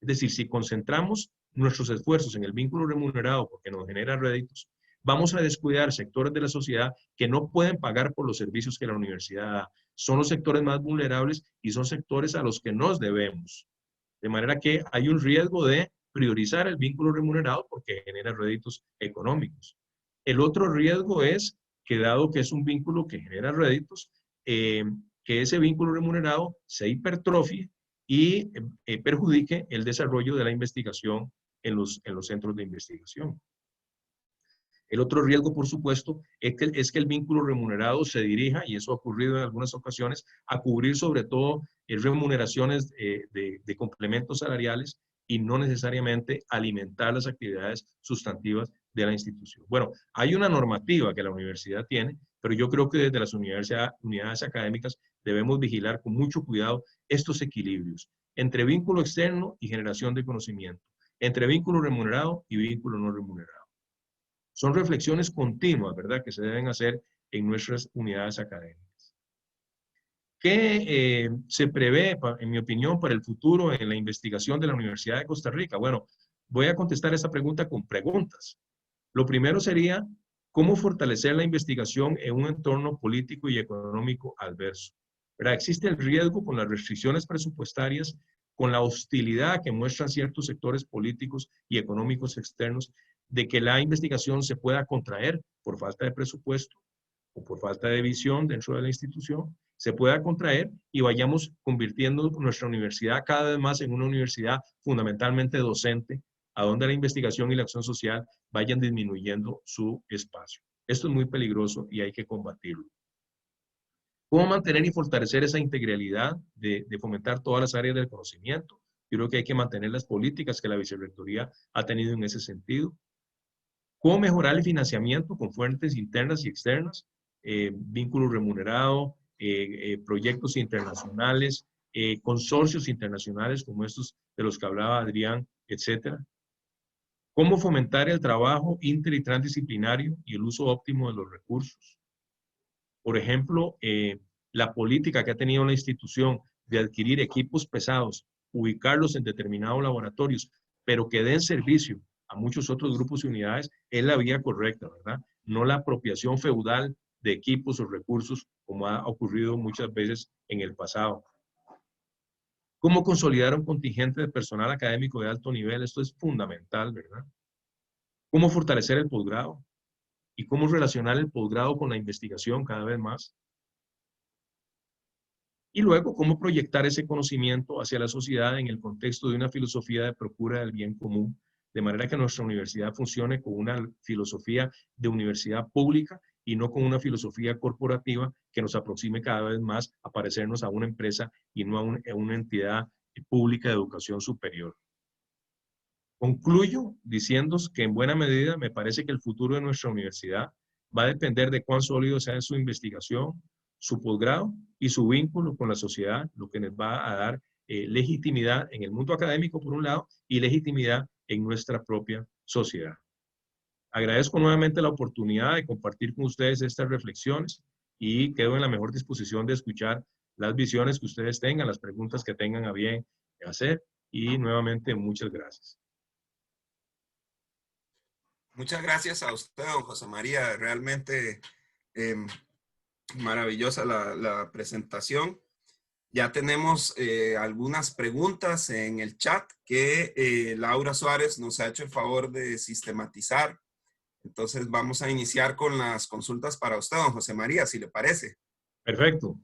Es decir, si concentramos nuestros esfuerzos en el vínculo remunerado porque nos genera réditos, vamos a descuidar sectores de la sociedad que no pueden pagar por los servicios que la universidad da. Son los sectores más vulnerables y son sectores a los que nos debemos. De manera que hay un riesgo de priorizar el vínculo remunerado porque genera réditos económicos. El otro riesgo es que dado que es un vínculo que genera réditos, que ese vínculo remunerado se hipertrofie y perjudique el desarrollo de la investigación en los centros de investigación. El otro riesgo, por supuesto, es que el vínculo remunerado se dirija, y eso ha ocurrido en algunas ocasiones, a cubrir sobre todo remuneraciones de complementos salariales y no necesariamente alimentar las actividades sustantivas de la institución. Bueno, hay una normativa que la universidad tiene, pero yo creo que desde las unidades académicas debemos vigilar con mucho cuidado estos equilibrios entre vínculo externo y generación de conocimiento, entre vínculo remunerado y vínculo no remunerado. Son reflexiones continuas, ¿verdad?, que se deben hacer en nuestras unidades académicas. ¿Qué se prevé, en mi opinión, para el futuro en la investigación de la Universidad de Costa Rica? Bueno, voy a contestar esa pregunta con preguntas. Lo primero sería, ¿cómo fortalecer la investigación en un entorno político y económico adverso? ¿Verdad? Existe el riesgo con las restricciones presupuestarias, con la hostilidad que muestran ciertos sectores políticos y económicos externos, de que la investigación se pueda contraer por falta de presupuesto o por falta de visión dentro de la institución, se pueda contraer y vayamos convirtiendo nuestra universidad cada vez más en una universidad fundamentalmente docente, a donde la investigación y la acción social vayan disminuyendo su espacio. Esto es muy peligroso y hay que combatirlo. ¿Cómo mantener y fortalecer esa integralidad de fomentar todas las áreas del conocimiento? Yo creo que hay que mantener las políticas que la vicerrectoría ha tenido en ese sentido. ¿Cómo mejorar el financiamiento con fuentes internas y externas? Vínculo remunerado, proyectos internacionales, consorcios internacionales como estos de los que hablaba Adrián, etcétera. ¿Cómo fomentar el trabajo inter y transdisciplinario y el uso óptimo de los recursos? Por ejemplo, la política que ha tenido la institución de adquirir equipos pesados, ubicarlos en determinados laboratorios, pero que den servicio a muchos otros grupos y unidades, es la vía correcta, ¿verdad? No la apropiación feudal de equipos o recursos, como ha ocurrido muchas veces en el pasado. ¿Cómo consolidar un contingente de personal académico de alto nivel? Esto es fundamental, ¿verdad? ¿Cómo fortalecer el posgrado? ¿Y cómo relacionar el posgrado con la investigación cada vez más? Y luego, cómo proyectar ese conocimiento hacia la sociedad en el contexto de una filosofía de procura del bien común, de manera que nuestra universidad funcione con una filosofía de universidad pública y no con una filosofía corporativa que nos aproxime cada vez más a parecernos a una empresa y no a una entidad pública de educación superior. Concluyo diciendo que en buena medida me parece que el futuro de nuestra universidad va a depender de cuán sólido sea su investigación, su posgrado y su vínculo con la sociedad, lo que nos va a dar legitimidad en el mundo académico por un lado y legitimidad en nuestra propia sociedad. Agradezco nuevamente la oportunidad de compartir con ustedes estas reflexiones y quedo en la mejor disposición de escuchar las visiones que ustedes tengan, las preguntas que tengan a bien hacer y nuevamente muchas gracias. Muchas gracias a usted, don José María. Realmente maravillosa la presentación. Ya tenemos algunas preguntas en el chat que Laura Suárez nos ha hecho el favor de sistematizar. Entonces vamos a iniciar con las consultas para usted, don José María, si le parece. Perfecto.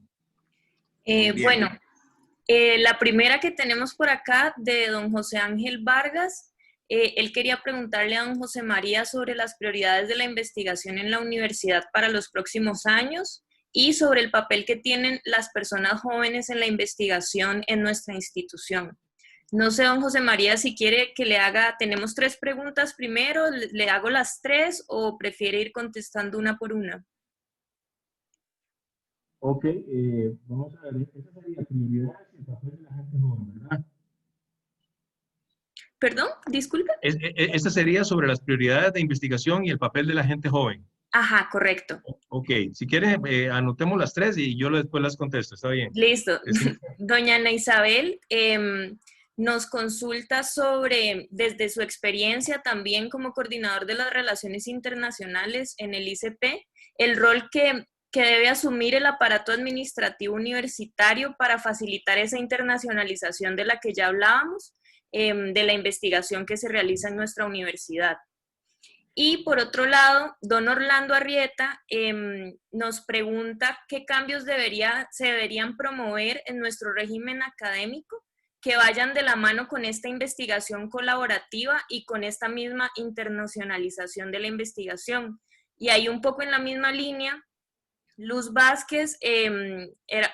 Bueno, la primera que tenemos por acá de don José Ángel Vargas, él quería preguntarle a don José María sobre las prioridades de la investigación en la universidad para los próximos años y sobre el papel que tienen las personas jóvenes en la investigación en nuestra institución. No sé, don José María, si quiere que le haga, tenemos 3 preguntas primero, ¿le hago las 3 o prefiere ir contestando una por una? Ok, vamos a ver, esa sería prioridades y el papel de la gente joven, ¿verdad? ¿Perdón? Disculpe. Esta sería sobre las prioridades de investigación y el papel de la gente joven. Ajá, correcto. Ok, si quieres, anotemos las 3 y yo después las contesto, ¿está bien? Listo. Doña Ana Isabel nos consulta sobre, desde su experiencia también como coordinador de las relaciones internacionales en el ICP, el rol que debe asumir el aparato administrativo universitario para facilitar esa internacionalización de la que ya hablábamos, de la investigación que se realiza en nuestra universidad. Y por otro lado, don Orlando Arrieta nos pregunta qué cambios se deberían promover en nuestro régimen académico que vayan de la mano con esta investigación colaborativa y con esta misma internacionalización de la investigación. Y ahí un poco en la misma línea, Luz Vázquez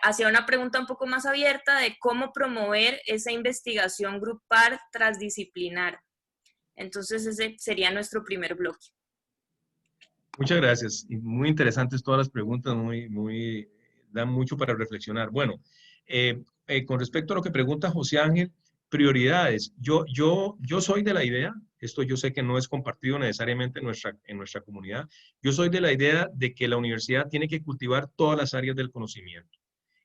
hacía una pregunta un poco más abierta de cómo promover esa investigación grupal transdisciplinar. Entonces ese sería nuestro primer bloque. Muchas gracias. Y muy interesantes todas las preguntas, dan mucho para reflexionar. Bueno, con respecto a lo que pregunta José Ángel, prioridades. Yo soy de la idea, esto yo sé que no es compartido necesariamente en nuestra comunidad, yo soy de la idea de que la universidad tiene que cultivar todas las áreas del conocimiento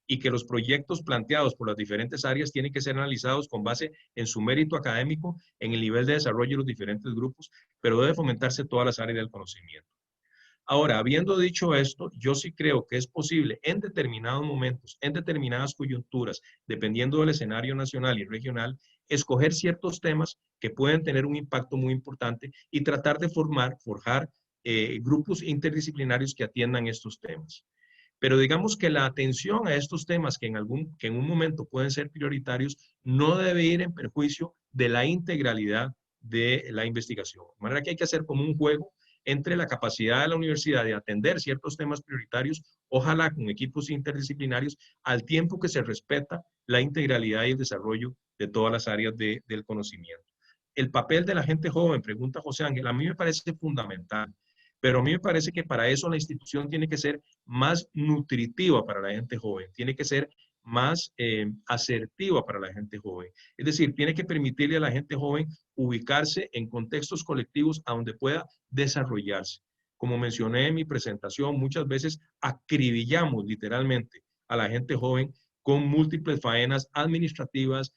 y que los proyectos planteados por las diferentes áreas tienen que ser analizados con base en su mérito académico, en el nivel de desarrollo de los diferentes grupos, pero debe fomentarse todas las áreas del conocimiento. Ahora, habiendo dicho esto, yo sí creo que es posible en determinados momentos, en determinadas coyunturas, dependiendo del escenario nacional y regional, escoger ciertos temas que pueden tener un impacto muy importante y tratar de forjar grupos interdisciplinarios que atiendan estos temas. Pero digamos que la atención a estos temas que en un momento pueden ser prioritarios no debe ir en perjuicio de la integralidad de la investigación. De manera que hay que hacer como un juego entre la capacidad de la universidad de atender ciertos temas prioritarios, ojalá con equipos interdisciplinarios, al tiempo que se respeta la integralidad y el desarrollo de todas las áreas del conocimiento. El papel de la gente joven, pregunta José Ángel, a mí me parece fundamental, pero a mí me parece que para eso la institución tiene que ser más nutritiva para la gente joven, tiene que ser más asertiva para la gente joven. Es decir, tiene que permitirle a la gente joven ubicarse en contextos colectivos a donde pueda desarrollarse. Como mencioné en mi presentación, muchas veces acribillamos literalmente a la gente joven con múltiples faenas administrativas,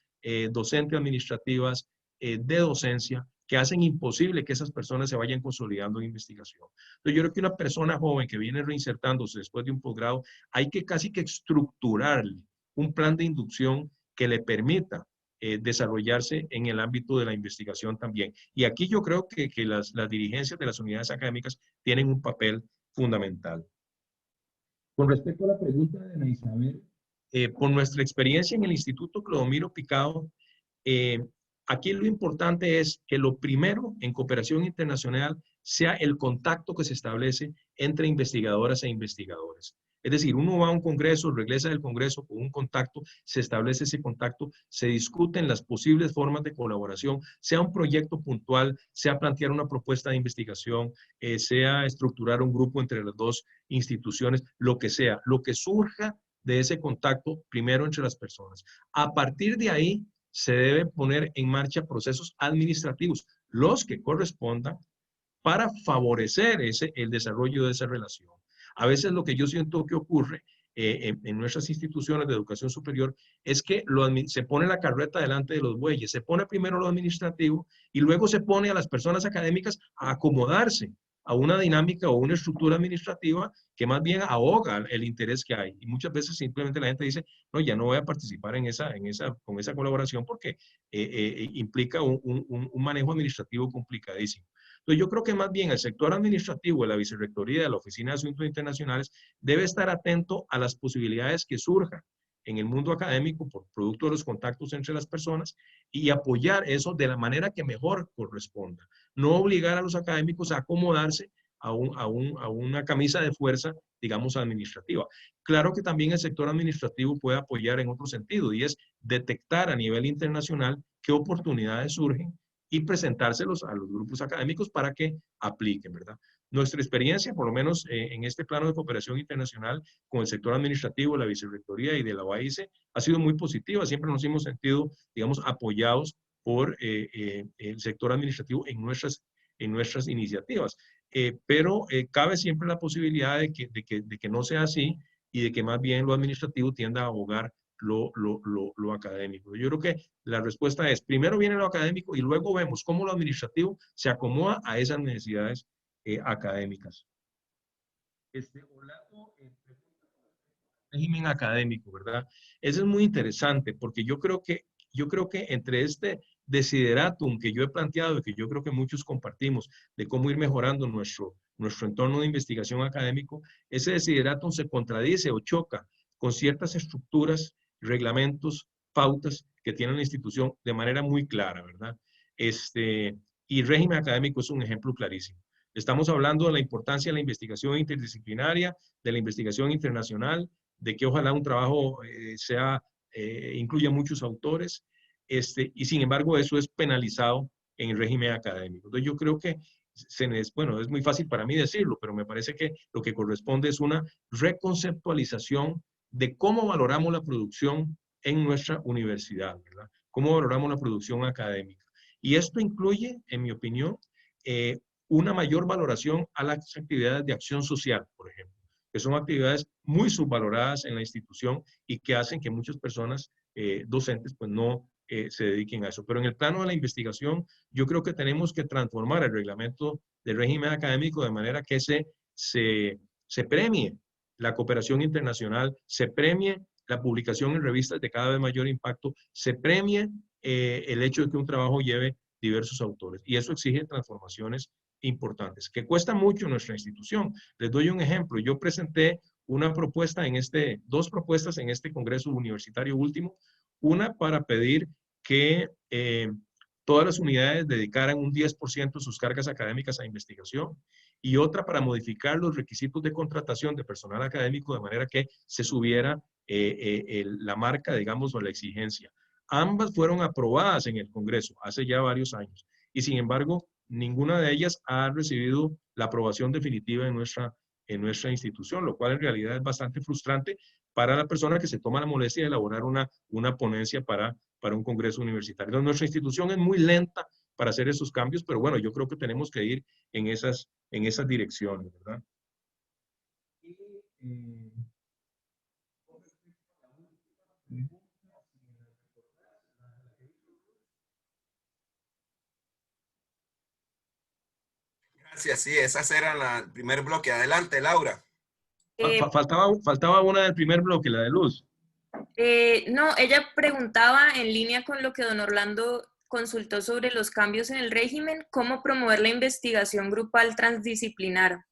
docentes administrativas, de docencia, que hacen imposible que esas personas se vayan consolidando en investigación. Entonces, yo creo que una persona joven que viene reinsertándose después de un posgrado, hay que casi que estructurarle un plan de inducción que le permita desarrollarse en el ámbito de la investigación también. Y aquí yo creo que las dirigencias de las unidades académicas tienen un papel fundamental. Con respecto a la pregunta de Ana Isabel, por nuestra experiencia en el Instituto Clodomiro Picado, aquí lo importante es que lo primero en cooperación internacional sea el contacto que se establece entre investigadoras e investigadores. Es decir, uno va a un congreso, regresa del congreso con un contacto, se establece ese contacto, se discuten las posibles formas de colaboración, sea un proyecto puntual, sea plantear una propuesta de investigación, sea estructurar un grupo entre las dos instituciones, lo que sea, lo que surja de ese contacto primero entre las personas. A partir de ahí, se debe poner en marcha procesos administrativos, los que correspondan, para favorecer el desarrollo de esa relación. A veces lo que yo siento que ocurre en nuestras instituciones de educación superior es que se pone la carreta delante de los bueyes, se pone primero lo administrativo y luego se pone a las personas académicas a acomodarse a una dinámica o una estructura administrativa que más bien ahoga el interés que hay. Y muchas veces simplemente la gente dice, no, ya no voy a participar con esa colaboración porque implica un manejo administrativo complicadísimo. Entonces yo creo que más bien el sector administrativo de la Vicerrectoría de la Oficina de Asuntos Internacionales debe estar atento a las posibilidades que surjan en el mundo académico por producto de los contactos entre las personas y apoyar eso de la manera que mejor corresponda. No obligar a los académicos a acomodarse a una camisa de fuerza, digamos, administrativa. Claro que también el sector administrativo puede apoyar en otro sentido y es detectar a nivel internacional qué oportunidades surgen y presentárselos a los grupos académicos para que apliquen, ¿verdad? Nuestra experiencia, por lo menos en este plano de cooperación internacional con el sector administrativo, la Vicerrectoría y de la OAIC, ha sido muy positiva. Siempre nos hemos sentido, digamos, apoyados por el sector administrativo en nuestras iniciativas. Pero cabe siempre la posibilidad de que no sea así y de que más bien lo administrativo tienda a abogar lo académico. Yo creo que la respuesta es, primero viene lo académico y luego vemos cómo lo administrativo se acomoda a esas necesidades académicas. Orlando, régimen académico, ¿verdad? Eso es muy interesante porque yo creo que entre este desideratum que yo he planteado y que yo creo que muchos compartimos de cómo ir mejorando nuestro entorno de investigación académico, ese desideratum se contradice o choca con ciertas estructuras, reglamentos pautas que tiene la institución de manera muy clara, ¿verdad? Y régimen académico es un ejemplo clarísimo. Estamos hablando de la importancia de la investigación interdisciplinaria, de la investigación internacional, de que ojalá un trabajo incluya muchos autores, y sin embargo eso es penalizado en el régimen académico. Entonces yo creo que, bueno, es muy fácil para mí decirlo, pero me parece que lo que corresponde es una reconceptualización de cómo valoramos la producción en nuestra universidad, ¿verdad? Cómo valoramos la producción académica. Y esto incluye, en mi opinión, una mayor valoración a las actividades de acción social, por ejemplo, que son actividades muy subvaloradas en la institución y que hacen que muchas personas docentes pues no se dediquen a eso. Pero en el plano de la investigación, yo creo que tenemos que transformar el reglamento del régimen académico de manera que se premie la cooperación internacional, se premie la publicación en revistas de cada vez mayor impacto, se premie el hecho de que un trabajo lleve diversos autores. Y eso exige transformaciones importantes, que cuesta mucho en nuestra institución. Les doy un ejemplo. Yo presenté una propuesta dos propuestas en este congreso universitario último. Una para pedir que todas las unidades dedicaran un 10% de sus cargas académicas a investigación, y otra para modificar los requisitos de contratación de personal académico de manera que se subiera la marca, digamos, o la exigencia. Ambas fueron aprobadas en el Congreso hace ya varios años, y sin embargo, ninguna de ellas ha recibido la aprobación definitiva en nuestra institución, lo cual en realidad es bastante frustrante para la persona que se toma la molestia de elaborar una ponencia para un congreso universitario. Entonces, nuestra institución es muy lenta para hacer esos cambios, pero bueno, yo creo que tenemos que ir en esas direcciones, ¿verdad? Gracias, sí, esas eran el primer bloque. Adelante, Laura. Faltaba una del primer bloque, la de Luz. No, ella preguntaba en línea con lo que don Orlando consultó sobre los cambios en el régimen, cómo promover la investigación grupal transdisciplinar.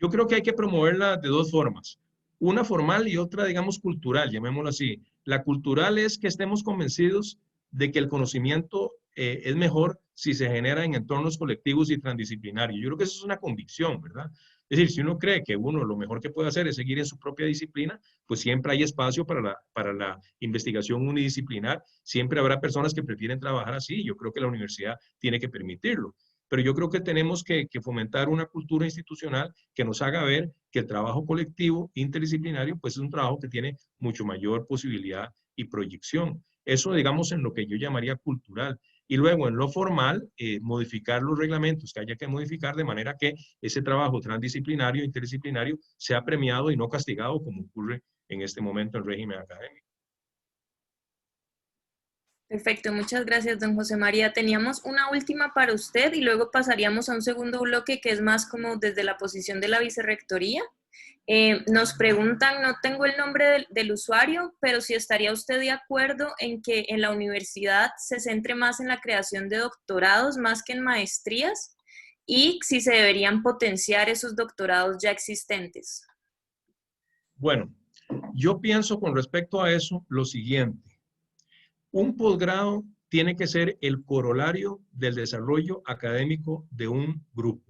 Yo creo que hay que promoverla de dos formas. Una formal y otra, digamos, cultural, llamémoslo así. La cultural es que estemos convencidos de que el conocimiento es mejor si se genera en entornos colectivos y transdisciplinarios. Yo creo que eso es una convicción, ¿verdad? Es decir, si uno cree que uno lo mejor que puede hacer es seguir en su propia disciplina, pues siempre hay espacio para la investigación unidisciplinar. Siempre habrá personas que prefieren trabajar así. Yo creo que la universidad tiene que permitirlo. Pero yo creo que tenemos que fomentar una cultura institucional que nos haga ver que el trabajo colectivo, interdisciplinario, pues es un trabajo que tiene mucho mayor posibilidad y proyección. Eso, digamos, en lo que yo llamaría cultural. Y luego, en lo formal, modificar los reglamentos que haya que modificar de manera que ese trabajo transdisciplinario, interdisciplinario, sea premiado y no castigado como ocurre en este momento en el régimen académico. Perfecto, muchas gracias, don José María. Teníamos una última para usted y luego pasaríamos a un segundo bloque que es más como desde la posición de la vicerrectoría. Nos preguntan, no tengo el nombre del usuario, pero si estaría usted de acuerdo en que en la universidad se centre más en la creación de doctorados más que en maestrías, y si se deberían potenciar esos doctorados ya existentes. Bueno, yo pienso con respecto a eso lo siguiente. Un posgrado tiene que ser el corolario del desarrollo académico de un grupo.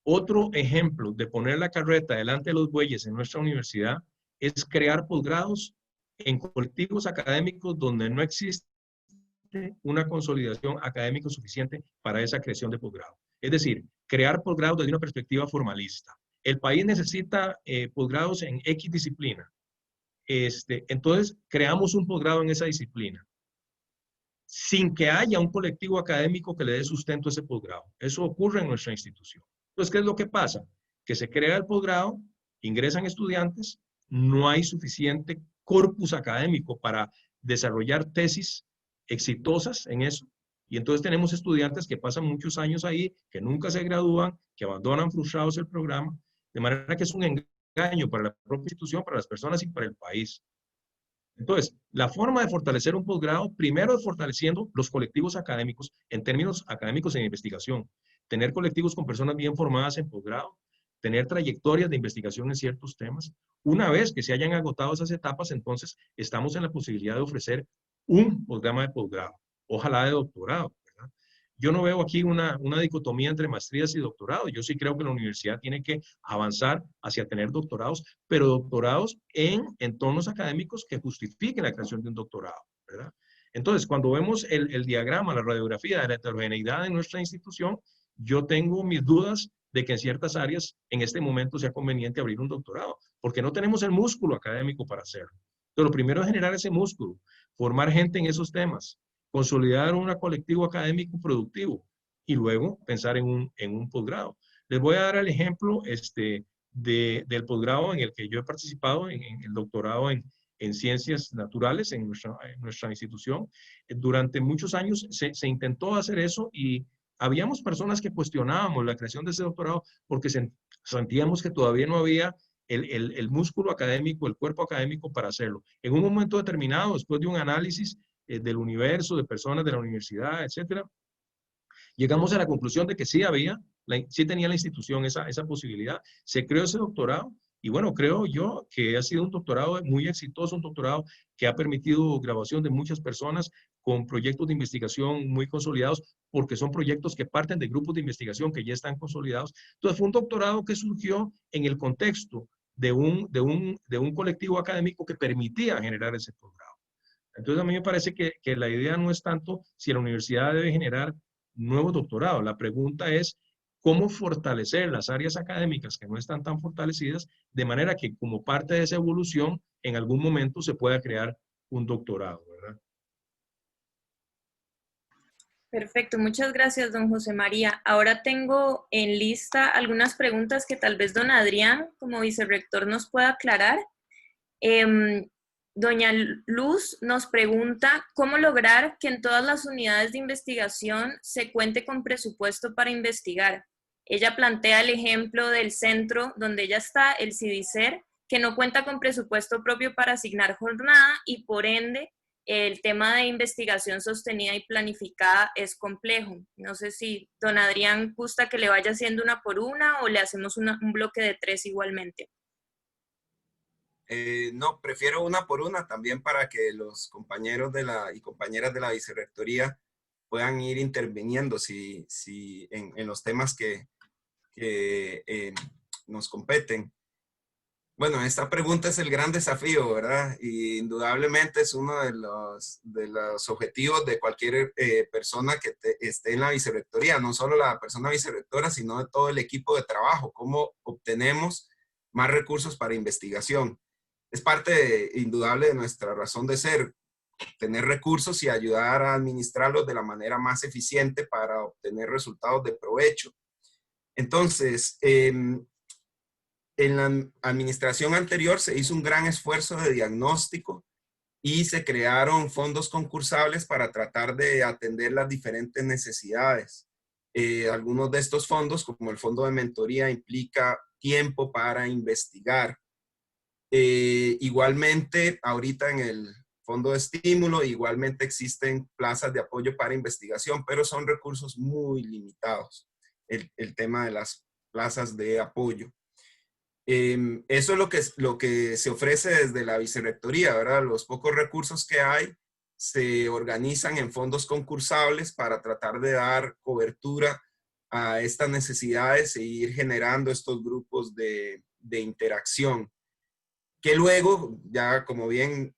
Otro ejemplo de poner la carreta delante de los bueyes en nuestra universidad es crear posgrados en colectivos académicos donde no existe una consolidación académica suficiente para esa creación de posgrado. Es decir, crear posgrados desde una perspectiva formalista. El país necesita posgrados en X disciplina. Entonces, creamos un posgrado en esa disciplina, sin que haya un colectivo académico que le dé sustento a ese posgrado. Eso ocurre en nuestra institución. Entonces, ¿qué es lo que pasa? Que se crea el posgrado, ingresan estudiantes, no hay suficiente corpus académico para desarrollar tesis exitosas en eso, y entonces tenemos estudiantes que pasan muchos años ahí, que nunca se gradúan, que abandonan frustrados el programa, de manera que es un engaño para la propia institución, para las personas y para el país. Entonces, la forma de fortalecer un posgrado, primero es fortaleciendo los colectivos académicos, en términos académicos en investigación. Tener colectivos con personas bien formadas en posgrado, tener trayectorias de investigación en ciertos temas. Una vez que se hayan agotado esas etapas, entonces estamos en la posibilidad de ofrecer un programa de posgrado, ojalá de doctorado, ¿verdad? Yo no veo aquí una dicotomía entre maestrías y doctorados. Yo sí creo que la universidad tiene que avanzar hacia tener doctorados, pero doctorados en entornos académicos que justifiquen la creación de un doctorado, ¿verdad? Entonces, cuando vemos el diagrama, la radiografía de la heterogeneidad de nuestra institución, yo tengo mis dudas de que en ciertas áreas en este momento sea conveniente abrir un doctorado, porque no tenemos el músculo académico para hacerlo. Entonces, lo primero es generar ese músculo, formar gente en esos temas, consolidar un colectivo académico productivo y luego pensar en un posgrado. Les voy a dar el ejemplo del posgrado en el que yo he participado, en el doctorado en ciencias naturales en nuestra institución. Durante muchos años se intentó hacer eso y habíamos personas que cuestionábamos la creación de ese doctorado porque sentíamos que todavía no había el músculo académico, el cuerpo académico para hacerlo. En un momento determinado, después de un análisis del universo, de personas de la universidad, etcétera, llegamos a la conclusión de que sí sí tenía la institución esa posibilidad. Se creó ese doctorado y bueno, creo yo que ha sido un doctorado muy exitoso, un doctorado que ha permitido grabación de muchas personas con proyectos de investigación muy consolidados, porque son proyectos que parten de grupos de investigación que ya están consolidados. Entonces fue un doctorado que surgió en el contexto de un colectivo académico que permitía generar ese posgrado. Entonces a mí me parece que la idea no es tanto si la universidad debe generar nuevos doctorados. La pregunta es cómo fortalecer las áreas académicas que no están tan fortalecidas, de manera que como parte de esa evolución, en algún momento se pueda crear un doctorado, ¿verdad? Perfecto, muchas gracias, don José María. Ahora tengo en lista algunas preguntas que tal vez don Adrián, como vicerrector, nos pueda aclarar. Doña Luz nos pregunta cómo lograr que en todas las unidades de investigación se cuente con presupuesto para investigar. Ella plantea el ejemplo del centro donde ella está, el CIDICER, que no cuenta con presupuesto propio para asignar jornada y por ende el tema de investigación sostenida y planificada es complejo. No sé si don Adrián gusta que le vaya haciendo una por una o le hacemos un bloque de 3 igualmente. No, prefiero una por una también para que los compañeros y compañeras de la vicerrectoría puedan ir interviniendo en los temas que nos competen. Bueno, esta pregunta es el gran desafío, ¿verdad? Y indudablemente es uno de los objetivos de cualquier persona que esté en la vicerrectoría, no solo la persona vicerrectora, sino de todo el equipo de trabajo, cómo obtenemos más recursos para investigación. Es parte indudable de nuestra razón de ser, tener recursos y ayudar a administrarlos de la manera más eficiente para obtener resultados de provecho. Entonces, en la administración anterior se hizo un gran esfuerzo de diagnóstico y se crearon fondos concursables para tratar de atender las diferentes necesidades. Algunos de estos fondos, como el fondo de mentoría, implica tiempo para investigar. Igualmente, ahorita en el fondo de estímulo, igualmente existen plazas de apoyo para investigación, pero son recursos muy limitados, el tema de las plazas de apoyo. Eso es lo que se ofrece desde la vicerrectoría, ¿verdad? Los pocos recursos que hay se organizan en fondos concursables para tratar de dar cobertura a estas necesidades e ir generando estos grupos de interacción. Que luego, ya como bien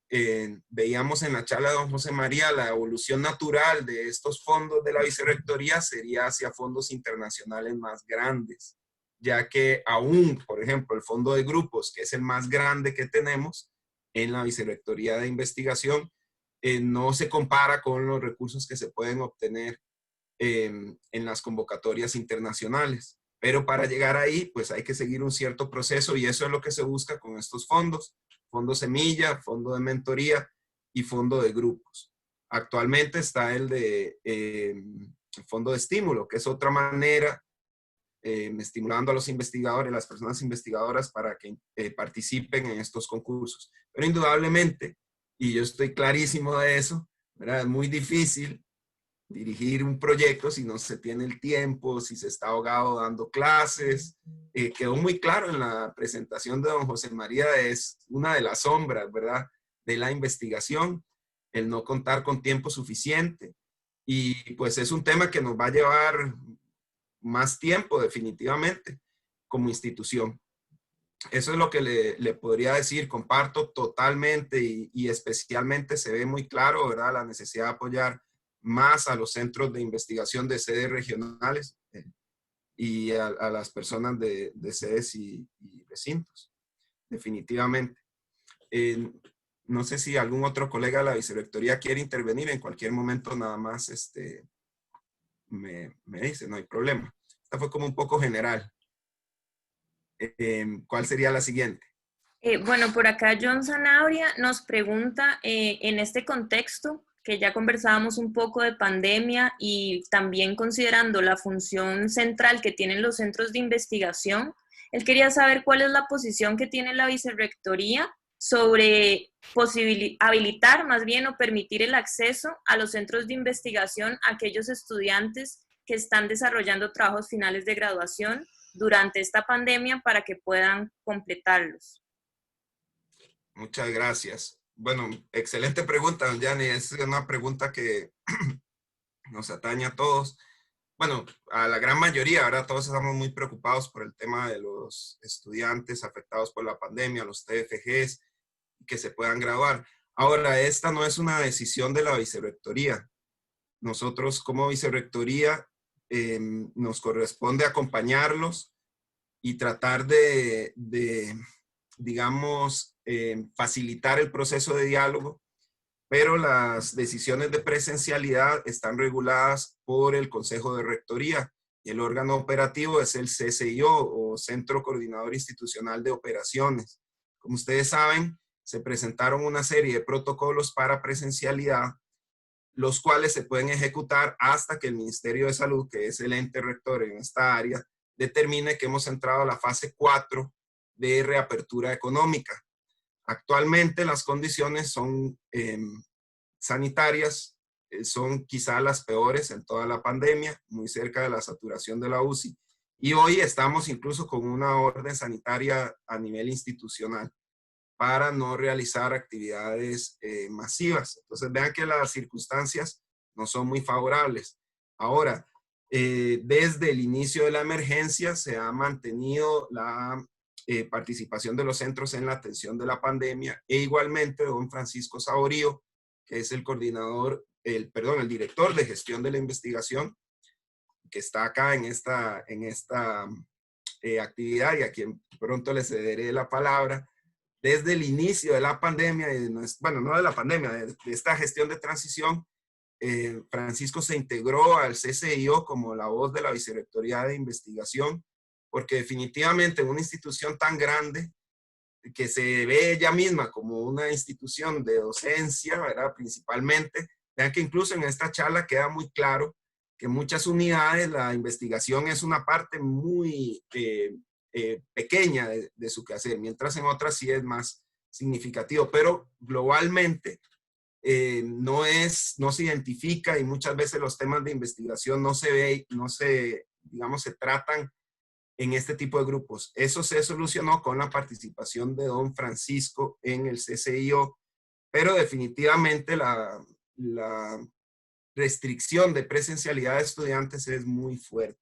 veíamos en la charla de don José María, la evolución natural de estos fondos de la vicerrectoría sería hacia fondos internacionales más grandes, ya que aún, por ejemplo, el fondo de grupos, que es el más grande que tenemos en la vicerrectoría de investigación, no se compara con los recursos que se pueden obtener en las convocatorias internacionales. Pero para llegar ahí, pues hay que seguir un cierto proceso y eso es lo que se busca con estos fondos. Fondo semilla, fondo de mentoría y fondo de grupos. Actualmente está el fondo de estímulo, que es otra manera, estimulando a los investigadores, las personas investigadoras para que participen en estos concursos. Pero indudablemente, y yo estoy clarísimo de eso, ¿verdad? Es muy difícil dirigir un proyecto si no se tiene el tiempo, si se está ahogado dando clases, quedó muy claro en la presentación de don José María, es una de las sombras, ¿verdad?, de la investigación, el no contar con tiempo suficiente. Y pues es un tema que nos va a llevar más tiempo definitivamente como institución. Eso es lo que le podría decir. Comparto totalmente y especialmente se ve muy claro, ¿verdad?, la necesidad de apoyar más a los centros de investigación de sedes regionales y a las personas de sedes y recintos, definitivamente. No sé si algún otro colega de la vicerrectoría quiere intervenir en cualquier momento, nada más me dice, no hay problema. Esta fue como un poco general. ¿Cuál sería la siguiente? Bueno, por acá John Zanabria nos pregunta, en este contexto, que ya conversábamos un poco de pandemia y también considerando la función central que tienen los centros de investigación, él quería saber cuál es la posición que tiene la vicerrectoría sobre habilitar más bien o permitir el acceso a los centros de investigación a aquellos estudiantes que están desarrollando trabajos finales de graduación durante esta pandemia para que puedan completarlos. Muchas gracias. Bueno, excelente pregunta, don Gianni. Es una pregunta que nos atañe a todos. Bueno, a la gran mayoría, ¿verdad? Todos estamos muy preocupados por el tema de los estudiantes afectados por la pandemia, los TFGs, que se puedan graduar. Ahora, esta no es una decisión de la vicerrectoría. Nosotros como vicerrectoría nos corresponde acompañarlos y tratar de digamos, facilitar el proceso de diálogo, pero las decisiones de presencialidad están reguladas por el Consejo de Rectoría y el órgano operativo es el CCIO o Centro Coordinador Institucional de Operaciones. Como ustedes saben, se presentaron una serie de protocolos para presencialidad, los cuales se pueden ejecutar hasta que el Ministerio de Salud, que es el ente rector en esta área, determine que hemos entrado a la fase 4 de reapertura económica. Actualmente las condiciones son sanitarias, son quizá las peores en toda la pandemia, muy cerca de la saturación de la UCI. Y hoy estamos incluso con una orden sanitaria a nivel institucional para no realizar actividades masivas. Entonces vean que las circunstancias no son muy favorables. Ahora, desde el inicio de la emergencia se ha mantenido la participación de los centros en la atención de la pandemia e igualmente don Francisco Saborío, que es el coordinador, el director de gestión de la investigación, que está acá en esta actividad y a quien pronto le cederé la palabra. Desde el inicio de la pandemia, bueno, no de la pandemia, de esta gestión de transición, Francisco se integró al CCIO como la voz de la Vicerrectoría de Investigación, porque definitivamente en una institución tan grande, que se ve ella misma como una institución de docencia, ¿verdad? Principalmente, vean que incluso en esta charla queda muy claro que en muchas unidades la investigación es una parte muy pequeña de su quehacer, mientras en otras sí es más significativo, pero globalmente no se identifica y muchas veces los temas de investigación no se ve, digamos, se tratan en este tipo de grupos. Eso se solucionó con la participación de don Francisco en el CCIO, pero definitivamente la restricción de presencialidad de estudiantes es muy fuerte.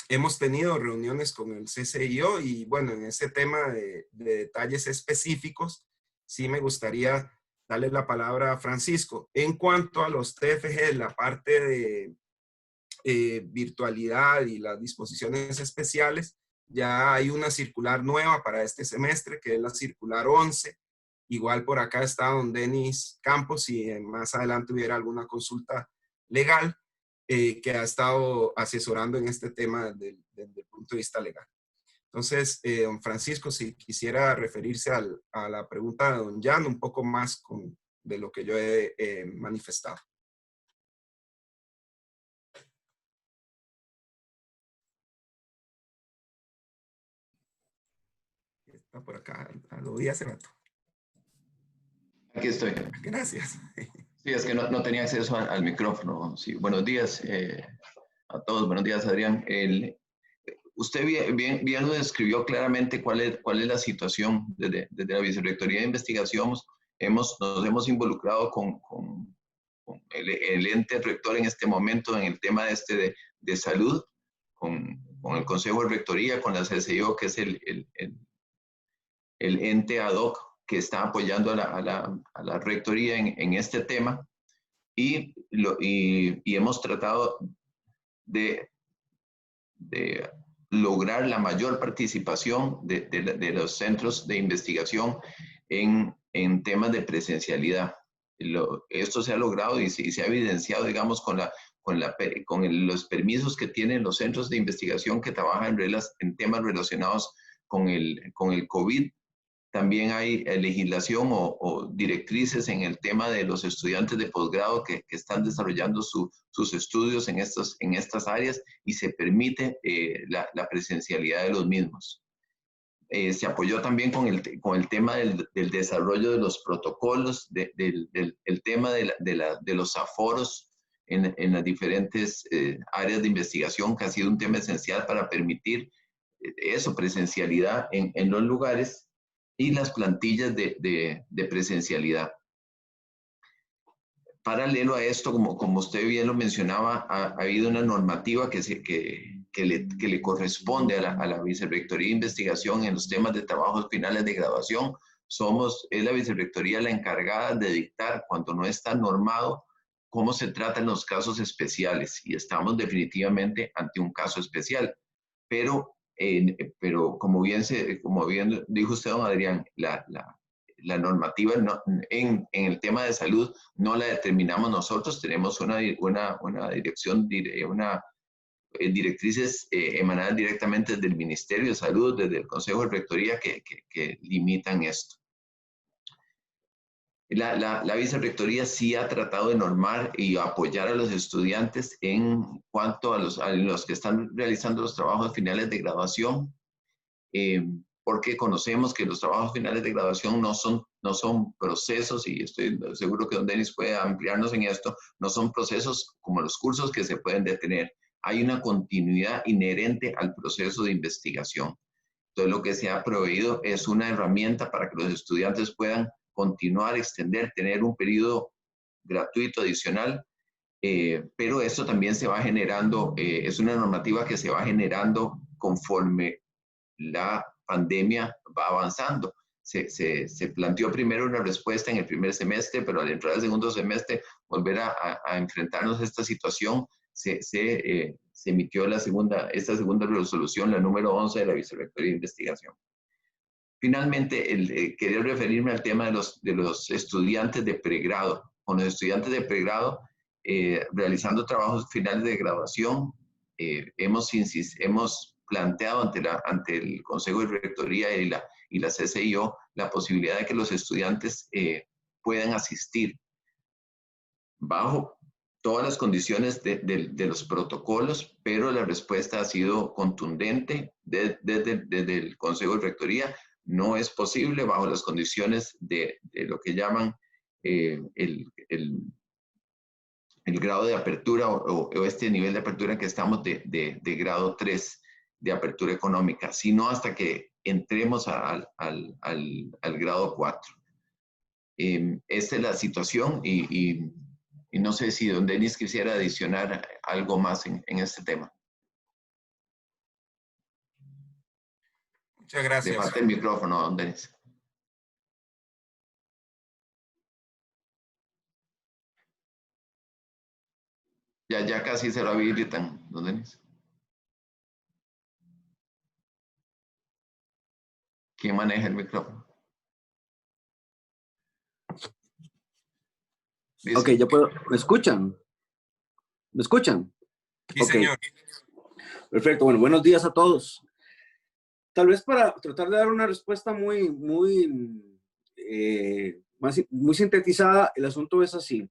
Hemos tenido reuniones con el CCIO y bueno, en ese tema de detalles específicos, sí me gustaría darle la palabra a Francisco. En cuanto a los TFG, la parte de virtualidad y las disposiciones especiales, ya hay una circular nueva para este semestre, que es la circular 11. Igual por acá está don Denis Campos, si más adelante hubiera alguna consulta legal, que ha estado asesorando en este tema desde el punto de vista legal. Entonces, don Francisco, si quisiera referirse a la pregunta de don Jan, un poco más de lo que yo he manifestado. Está por acá, lo vi hace rato. Aquí estoy. Gracias. Sí, es que no tenía acceso al micrófono. Sí, buenos días a todos. Buenos días, Adrián. Usted bien lo describió claramente cuál es la situación. Desde la Vicerrectoría de Investigación nos hemos involucrado con el ente rector en este momento en el tema de salud, con el Consejo de Rectoría, con la CCIO, que es el ente ad hoc que está apoyando a la rectoría en este tema, y hemos tratado de lograr la mayor participación de los centros de investigación en temas de presencialidad. Esto se ha logrado y se ha evidenciado, digamos, con los permisos que tienen los centros de investigación que trabajan en temas relacionados con el COVID. También hay legislación o directrices en el tema de los estudiantes de posgrado que están desarrollando sus estudios en estas áreas, y se permite la presencialidad de los mismos. Se apoyó también con el tema del desarrollo de los protocolos, el tema de los aforos en las diferentes áreas de investigación, que ha sido un tema esencial para permitir presencialidad en los lugares, y las plantillas de presencialidad. Paralelo a esto, como usted bien lo mencionaba, ha habido una normativa que le corresponde a la Vicerrectoría de Investigación en los temas de trabajos finales de graduación. Es la Vicerrectoría la encargada de dictar, cuando no está normado, cómo se tratan los casos especiales, y estamos definitivamente ante un caso especial. Pero como bien dijo usted, don Adrián, la normativa en el tema de salud no la determinamos nosotros. Tenemos una dirección, directrices emanadas directamente del Ministerio de Salud, desde el Consejo de Rectoría, que limitan esto. La Vicerrectoría sí ha tratado de normar y apoyar a los estudiantes en cuanto a los que están realizando los trabajos finales de graduación, porque conocemos que los trabajos finales de graduación no son procesos, y estoy seguro que don Denis puede ampliarnos en esto, no son procesos como los cursos que se pueden detener. Hay una continuidad inherente al proceso de investigación. Entonces, lo que se ha proveído es una herramienta para que los estudiantes puedan continuar, extender, tener un periodo gratuito adicional, pero esto también se va generando, es una normativa que se va generando conforme la pandemia va avanzando. Se planteó primero una respuesta en el primer semestre, pero al entrar al segundo semestre, volver a enfrentarnos a esta situación, se emitió esta segunda resolución, la número 11 de la Vicerrectoría de Investigación. Finalmente, quería referirme al tema de los estudiantes de pregrado. Con los estudiantes de pregrado, realizando trabajos finales de graduación, hemos planteado ante el Consejo de Rectoría y la CCIO la posibilidad de que los estudiantes puedan asistir bajo todas las condiciones de los protocolos, pero la respuesta ha sido contundente desde el Consejo de Rectoría. No es posible bajo las condiciones de lo que llaman el grado de apertura o este nivel de apertura en que estamos de grado 3 de apertura económica, sino hasta que entremos al grado 4. Esta es la situación, y no sé si don Denis quisiera adicionar algo más en este tema. Muchas gracias. Le parte el micrófono, don Denis. Ya casi se lo habilitan, don Denis. ¿Quién maneja el micrófono? ¿Listo? Ok, ya puedo. ¿Me escuchan? ¿Me escuchan? Sí, okay. Señor. Perfecto. Bueno, buenos días a todos. Tal vez para tratar de dar una respuesta muy sintetizada, el asunto es así.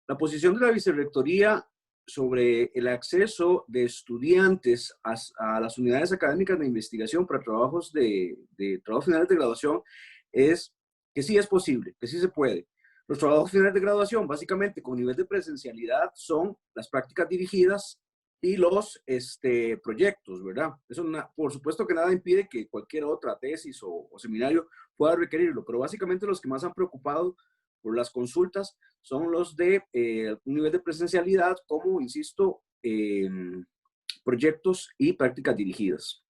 La posición de la Vicerrectoría sobre el acceso de estudiantes a las unidades académicas de investigación para trabajos trabajos finales de graduación es que sí es posible, que sí se puede. Los trabajos finales de graduación, básicamente con nivel de presencialidad, son las prácticas dirigidas y los proyectos, ¿verdad? Eso por supuesto que nada impide que cualquier otra tesis o seminario pueda requerirlo, pero básicamente los que más han preocupado por las consultas son los de un nivel de presencialidad, como, insisto, proyectos y prácticas dirigidas.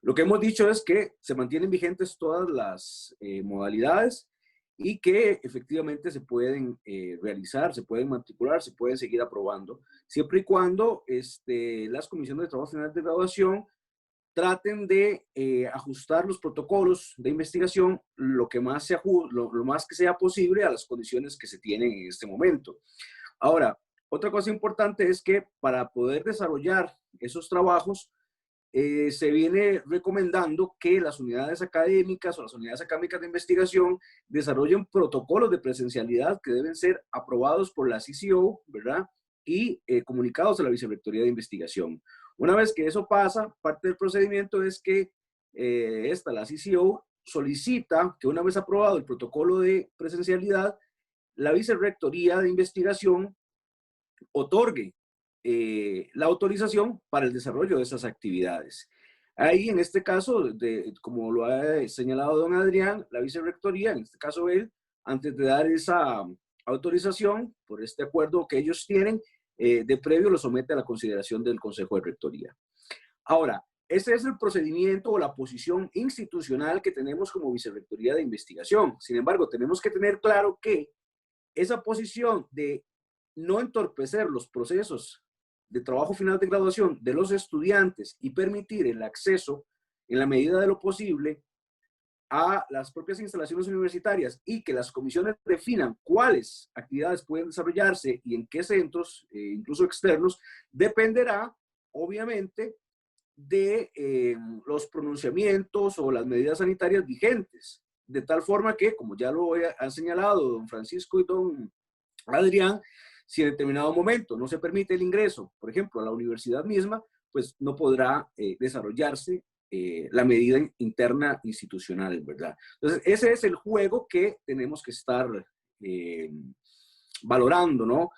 Lo que hemos dicho es que se mantienen vigentes todas las modalidades y que efectivamente se pueden realizar, se pueden matricular, se pueden seguir aprobando, siempre y cuando las comisiones de trabajo final de graduación traten de ajustar los protocolos de investigación lo más que sea posible a las condiciones que se tienen en este momento. Ahora, otra cosa importante es que para poder desarrollar esos trabajos, se viene recomendando que las unidades académicas o las unidades académicas de investigación desarrollen protocolos de presencialidad que deben ser aprobados por la CCO, ¿verdad? Y comunicados a la Vicerrectoría de Investigación. Una vez que eso pasa, parte del procedimiento es que la CCO, solicita que una vez aprobado el protocolo de presencialidad, la Vicerrectoría de Investigación otorgue la autorización para el desarrollo de esas actividades. Ahí, en este caso, como lo ha señalado don Adrián, la Vicerrectoría, en este caso él, antes de dar esa autorización por este acuerdo que ellos tienen, de previo lo somete a la consideración del Consejo de Rectoría. Ahora, ese es el procedimiento o la posición institucional que tenemos como Vicerrectoría de Investigación. Sin embargo, tenemos que tener claro que esa posición de no entorpecer los procesos de trabajo final de graduación de los estudiantes y permitir el acceso, en la medida de lo posible, a las propias instalaciones universitarias y que las comisiones definan cuáles actividades pueden desarrollarse y en qué centros, incluso externos, dependerá, obviamente, de los pronunciamientos o las medidas sanitarias vigentes. De tal forma que, como ya lo han señalado don Francisco y don Adrián, si en determinado momento no se permite el ingreso, por ejemplo, a la universidad misma, pues no podrá desarrollarse la medida interna institucional, ¿verdad? Entonces, ese es el juego que tenemos que estar valorando, ¿no?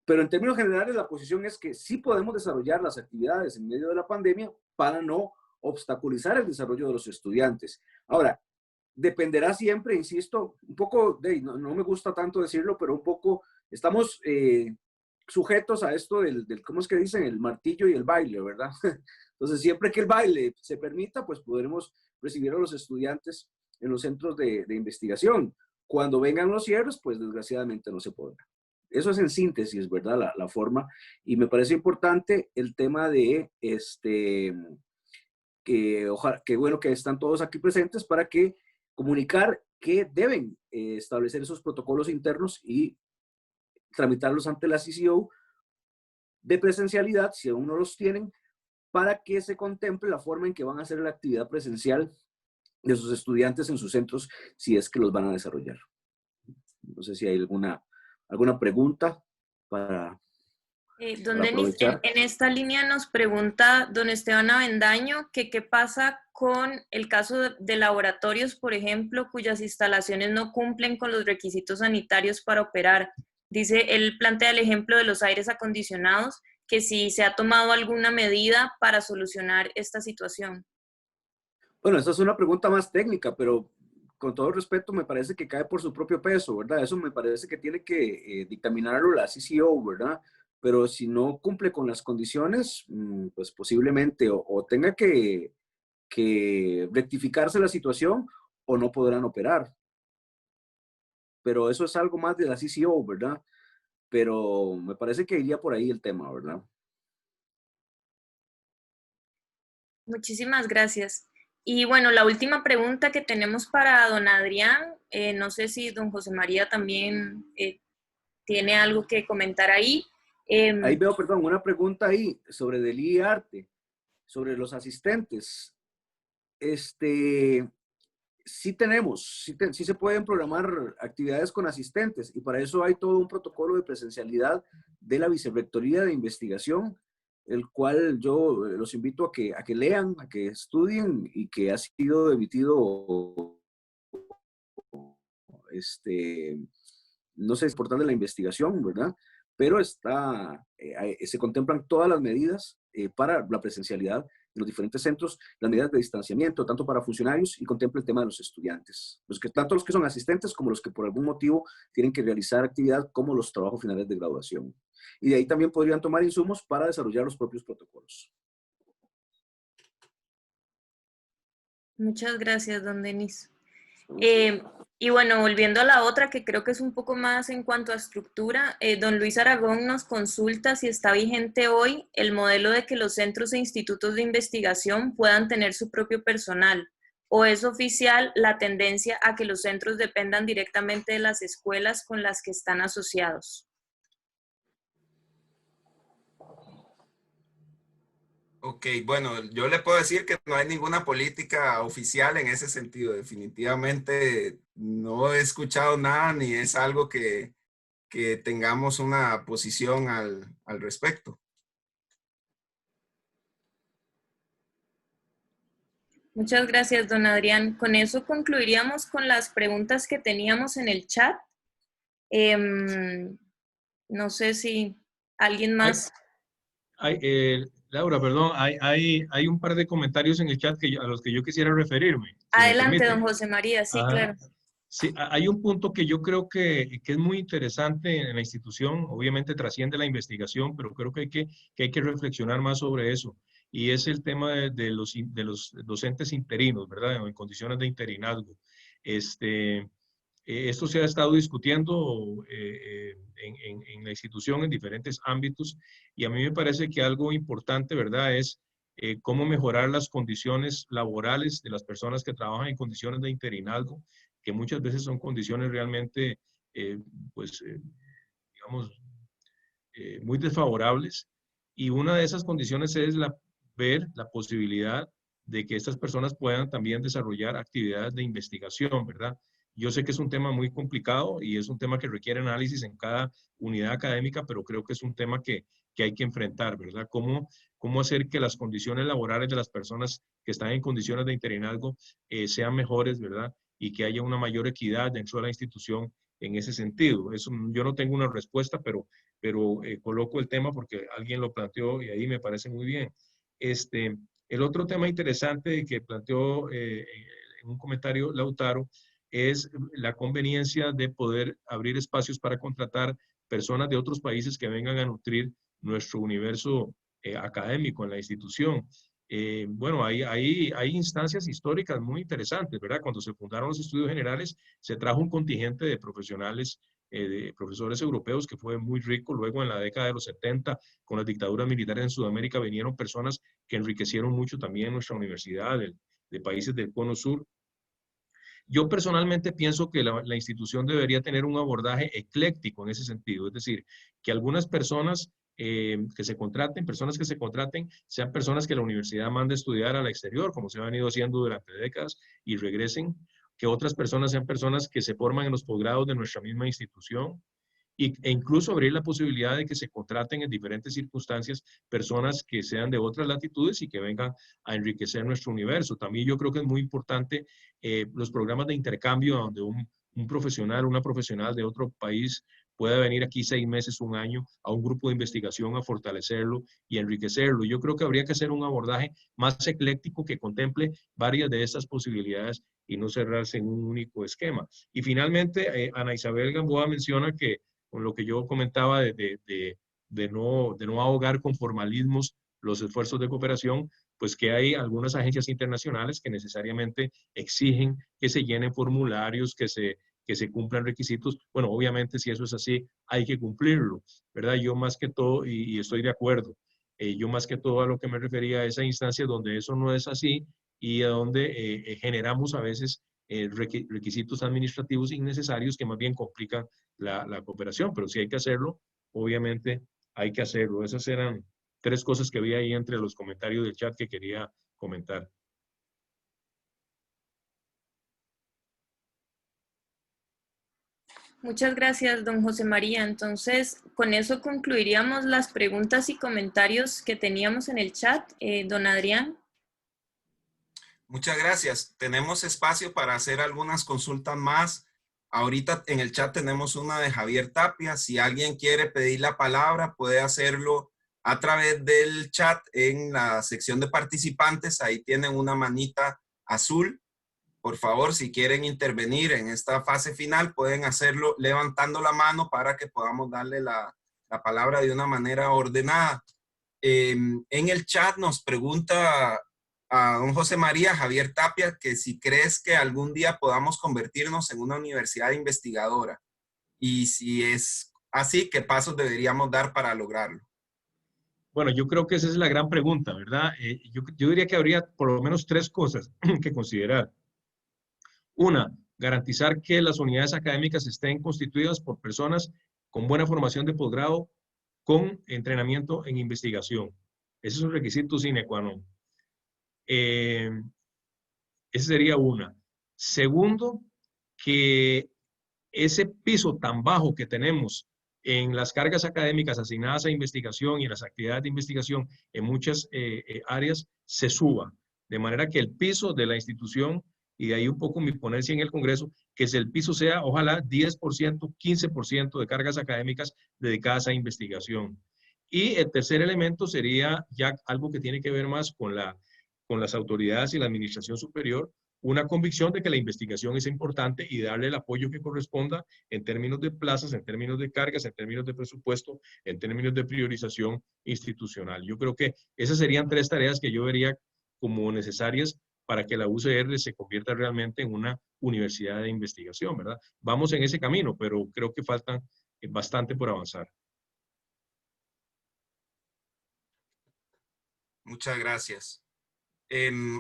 Pero en términos generales, la posición es que sí podemos desarrollar las actividades en medio de la pandemia para no obstaculizar el desarrollo de los estudiantes. Ahora, dependerá siempre, insisto, un poco, no me gusta tanto decirlo, pero un poco estamos sujetos a esto ¿cómo es que dicen? El martillo y el baile, ¿verdad? Entonces, siempre que el baile se permita, pues podremos recibir a los estudiantes en los centros de investigación. Cuando vengan los cierres, pues desgraciadamente no se podrá. Eso es en síntesis, ¿verdad? La forma. Y me parece importante el tema de que bueno que están todos aquí presentes para que comunicar que deben establecer esos protocolos internos y tramitarlos ante la CCO de presencialidad, si aún no los tienen, para que se contemple la forma en que van a hacer la actividad presencial de sus estudiantes en sus centros, si es que los van a desarrollar. No sé si hay alguna pregunta para Don Denis, en esta línea nos pregunta don Esteban Avendaño que qué pasa con el caso de laboratorios, por ejemplo, cuyas instalaciones no cumplen con los requisitos sanitarios para operar. Dice, él plantea el ejemplo de los aires acondicionados, que si se ha tomado alguna medida para solucionar esta situación. Bueno, esa es una pregunta más técnica, pero con todo respeto me parece que cae por su propio peso, ¿verdad? Eso me parece que tiene que dictaminarlo la CCO, ¿verdad? Pero si no cumple con las condiciones, pues posiblemente o tenga que rectificarse la situación o no podrán operar. Pero eso es algo más de la CCO, ¿verdad? Pero me parece que iría por ahí el tema, ¿verdad? Muchísimas gracias. Y bueno, la última pregunta que tenemos para don Adrián, no sé si don José María también tiene algo que comentar ahí. Ahí veo, perdón, una pregunta ahí sobre del IARTE, sobre los asistentes. Sí tenemos, sí se pueden programar actividades con asistentes y para eso hay todo un protocolo de presencialidad de la Vicerrectoría de Investigación, el cual yo los invito a que lean, a que estudien y que ha sido emitido, no sé, es portal de la investigación, ¿verdad? pero se contemplan todas las medidas para la presencialidad en los diferentes centros, las medidas de distanciamiento, tanto para funcionarios, y contempla el tema de los estudiantes, tanto los que son asistentes como los que por algún motivo tienen que realizar actividad como los trabajos finales de graduación. Y de ahí también podrían tomar insumos para desarrollar los propios protocolos. Muchas gracias, don Denis. Y bueno, volviendo a la otra, que creo que es un poco más en cuanto a estructura, don Luis Aragón nos consulta si está vigente hoy el modelo de que los centros e institutos de investigación puedan tener su propio personal, o es oficial la tendencia a que los centros dependan directamente de las escuelas con las que están asociados. Ok, bueno, yo le puedo decir que no hay ninguna política oficial en ese sentido. Definitivamente no he escuchado nada ni es algo que tengamos una posición al respecto. Muchas gracias, don Adrián. Con eso concluiríamos con las preguntas que teníamos en el chat. No sé si alguien más... Laura, perdón, hay un par de comentarios en el chat a los que yo quisiera referirme. Adelante, don José María, sí, claro. Sí, hay un punto que yo creo que es muy interesante en la institución, obviamente trasciende la investigación, pero creo que hay que reflexionar más sobre eso, y es el tema de los docentes interinos, ¿verdad? En condiciones de interinazgo. Esto se ha estado discutiendo en la institución en diferentes ámbitos, y a mí me parece que algo importante, ¿verdad?, es cómo mejorar las condiciones laborales de las personas que trabajan en condiciones de interinazgo, que muchas veces son condiciones realmente, digamos, muy desfavorables. Y una de esas condiciones es ver la posibilidad de que estas personas puedan también desarrollar actividades de investigación, ¿verdad? Yo sé que es un tema muy complicado y es un tema que requiere análisis en cada unidad académica, pero creo que es un tema que hay que enfrentar, ¿verdad? ¿Cómo hacer que las condiciones laborales de las personas que están en condiciones de interinazgo sean mejores, ¿verdad? Y que haya una mayor equidad dentro de la institución en ese sentido. Eso, yo no tengo una respuesta, pero coloco el tema porque alguien lo planteó y ahí me parece muy bien. El otro tema interesante que planteó en un comentario Lautaro es la conveniencia de poder abrir espacios para contratar personas de otros países que vengan a nutrir nuestro universo académico en la institución. Bueno, hay instancias históricas muy interesantes, ¿verdad? Cuando se fundaron los estudios generales, se trajo un contingente de profesionales, de profesores europeos que fue muy rico. Luego, en la década de los 70, con las dictaduras militares en Sudamérica, vinieron personas que enriquecieron mucho también nuestra universidad de países del Cono Sur. Yo personalmente pienso que la institución debería tener un abordaje ecléctico en ese sentido, es decir, que algunas personas personas que se contraten, sean personas que la universidad mande a estudiar al exterior, como se ha venido haciendo durante décadas, y regresen, que otras personas sean personas que se forman en los posgrados de nuestra misma institución, e incluso abrir la posibilidad de que se contraten en diferentes circunstancias personas que sean de otras latitudes y que vengan a enriquecer nuestro universo. También yo creo que es muy importante los programas de intercambio donde un profesional, una profesional de otro país pueda venir aquí 6 meses, un año, a un grupo de investigación a fortalecerlo y enriquecerlo. Yo creo que habría que hacer un abordaje más ecléctico que contemple varias de estas posibilidades y no cerrarse en un único esquema. Y finalmente, Ana Isabel Gamboa menciona que con lo que yo comentaba de no ahogar con formalismos los esfuerzos de cooperación, pues que hay algunas agencias internacionales que necesariamente exigen que se llenen formularios, que se cumplan requisitos. Bueno, obviamente si eso es así, hay que cumplirlo, ¿verdad? Yo más que todo, y estoy de acuerdo, yo más que todo a lo que me refería a esa instancia donde eso no es así y a donde generamos a veces requisitos administrativos innecesarios que más bien complican la cooperación, pero si hay que hacerlo, obviamente hay que hacerlo. Esas eran 3 cosas que había ahí entre los comentarios del chat que quería comentar. Muchas gracias, don José María. Entonces, con eso concluiríamos las preguntas y comentarios que teníamos en el chat. Don Adrián. Muchas gracias. Tenemos espacio para hacer algunas consultas más Ahorita en el chat tenemos una de Javier Tapia. Si alguien quiere pedir la palabra, puede hacerlo a través del chat en la sección de participantes. Ahí tienen una manita azul. Por favor, si quieren intervenir en esta fase final, pueden hacerlo levantando la mano para que podamos darle la palabra de una manera ordenada. En el chat nos pregunta a don José María Javier Tapia que si crees que algún día podamos convertirnos en una universidad investigadora. Y si es así, ¿qué pasos deberíamos dar para lograrlo? Bueno, yo creo que esa es la gran pregunta, ¿verdad? Yo diría que habría por lo menos 3 cosas que considerar. Una, garantizar que las unidades académicas estén constituidas por personas con buena formación de posgrado con entrenamiento en investigación. Ese es un requisito sine qua non. Esa sería una. Segundo, que ese piso tan bajo que tenemos en las cargas académicas asignadas a investigación y en las actividades de investigación en muchas áreas se suba, de manera que el piso de la institución, y de ahí un poco mi ponencia en el Congreso, que el piso sea ojalá 10%, 15% de cargas académicas dedicadas a investigación. Y el tercer elemento sería ya algo que tiene que ver más con las autoridades y la administración superior, una convicción de que la investigación es importante y darle el apoyo que corresponda en términos de plazas, en términos de cargas, en términos de presupuesto, en términos de priorización institucional. Yo creo que esas serían 3 tareas que yo vería como necesarias para que la UCR se convierta realmente en una universidad de investigación, ¿verdad? Vamos en ese camino, pero creo que faltan bastante por avanzar. Muchas gracias.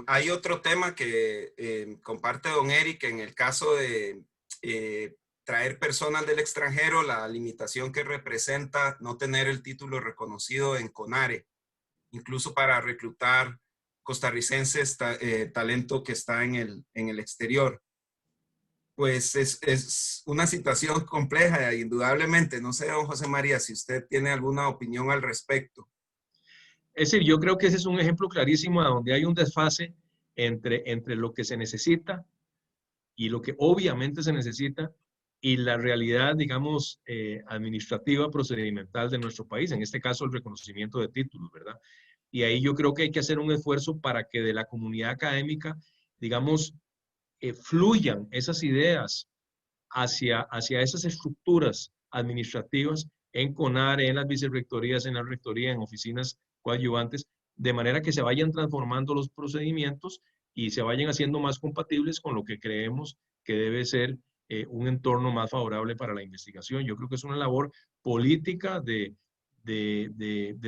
Hay otro tema que comparte don Eric en el caso de traer personas del extranjero, la limitación que representa no tener el título reconocido en CONARE, incluso para reclutar costarricenses, talento que está en el exterior. Pues es una situación compleja, indudablemente. No sé, don José María, si usted tiene alguna opinión al respecto. Es decir, yo creo que ese es un ejemplo clarísimo de donde hay un desfase entre lo que se necesita y lo que obviamente se necesita y la realidad, digamos, administrativa, procedimental de nuestro país, en este caso el reconocimiento de títulos, ¿verdad? Y ahí yo creo que hay que hacer un esfuerzo para que de la comunidad académica, digamos, fluyan esas ideas hacia esas estructuras administrativas en CONARE, en las vicerrectorías, en la rectoría, en oficinas coadyuvantes, de manera que se vayan transformando los procedimientos y se vayan haciendo más compatibles con lo que creemos que debe ser un entorno más favorable para la investigación. Yo creo que es una labor política de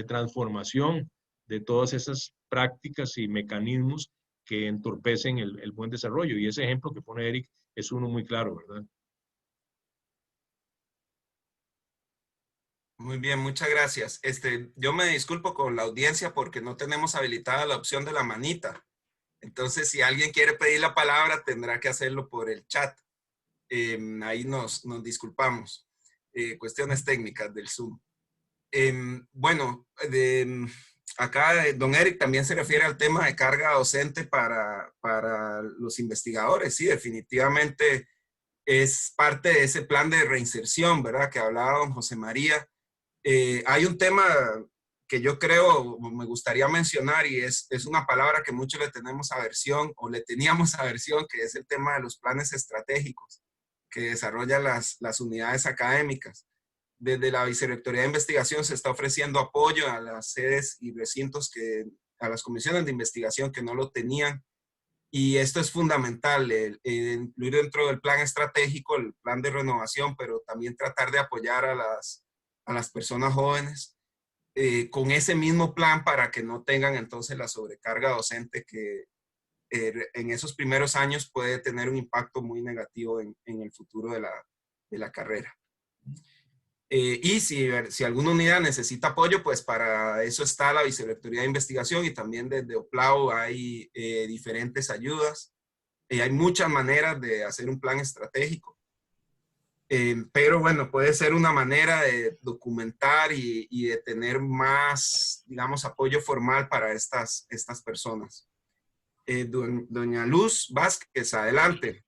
transformación de todas esas prácticas y mecanismos que entorpecen el buen desarrollo. Y ese ejemplo que pone Eric es uno muy claro, ¿verdad? Muy bien, muchas gracias. Yo me disculpo con la audiencia porque no tenemos habilitada la opción de la manita. Entonces, si alguien quiere pedir la palabra, tendrá que hacerlo por el chat. Ahí nos disculpamos. Cuestiones técnicas del Zoom. Bueno, acá don Eric también se refiere al tema de carga docente para los investigadores. Sí, definitivamente es parte de ese plan de reinserción, ¿verdad? Que hablaba don José María. Hay un tema que yo creo, me gustaría mencionar, y es una palabra que muchos le tenemos aversión, o le teníamos aversión, que es el tema de los planes estratégicos que desarrollan las unidades académicas. Desde la Vicerrectoría de Investigación se está ofreciendo apoyo a las sedes y recintos, a las comisiones de investigación que no lo tenían. Y esto es fundamental, incluir dentro del plan estratégico el plan de renovación, pero también tratar de apoyar a las personas jóvenes con ese mismo plan para que no tengan entonces la sobrecarga docente que en esos primeros años puede tener un impacto muy negativo en el futuro de la carrera. Y si alguna unidad necesita apoyo, pues para eso está la Vicerrectoría de Investigación, y también desde OPLAU hay diferentes ayudas. Hay muchas maneras de hacer un plan estratégico. Pero bueno, puede ser una manera de documentar y de tener más, digamos, apoyo formal para estas personas. Doña Luz Vázquez, adelante.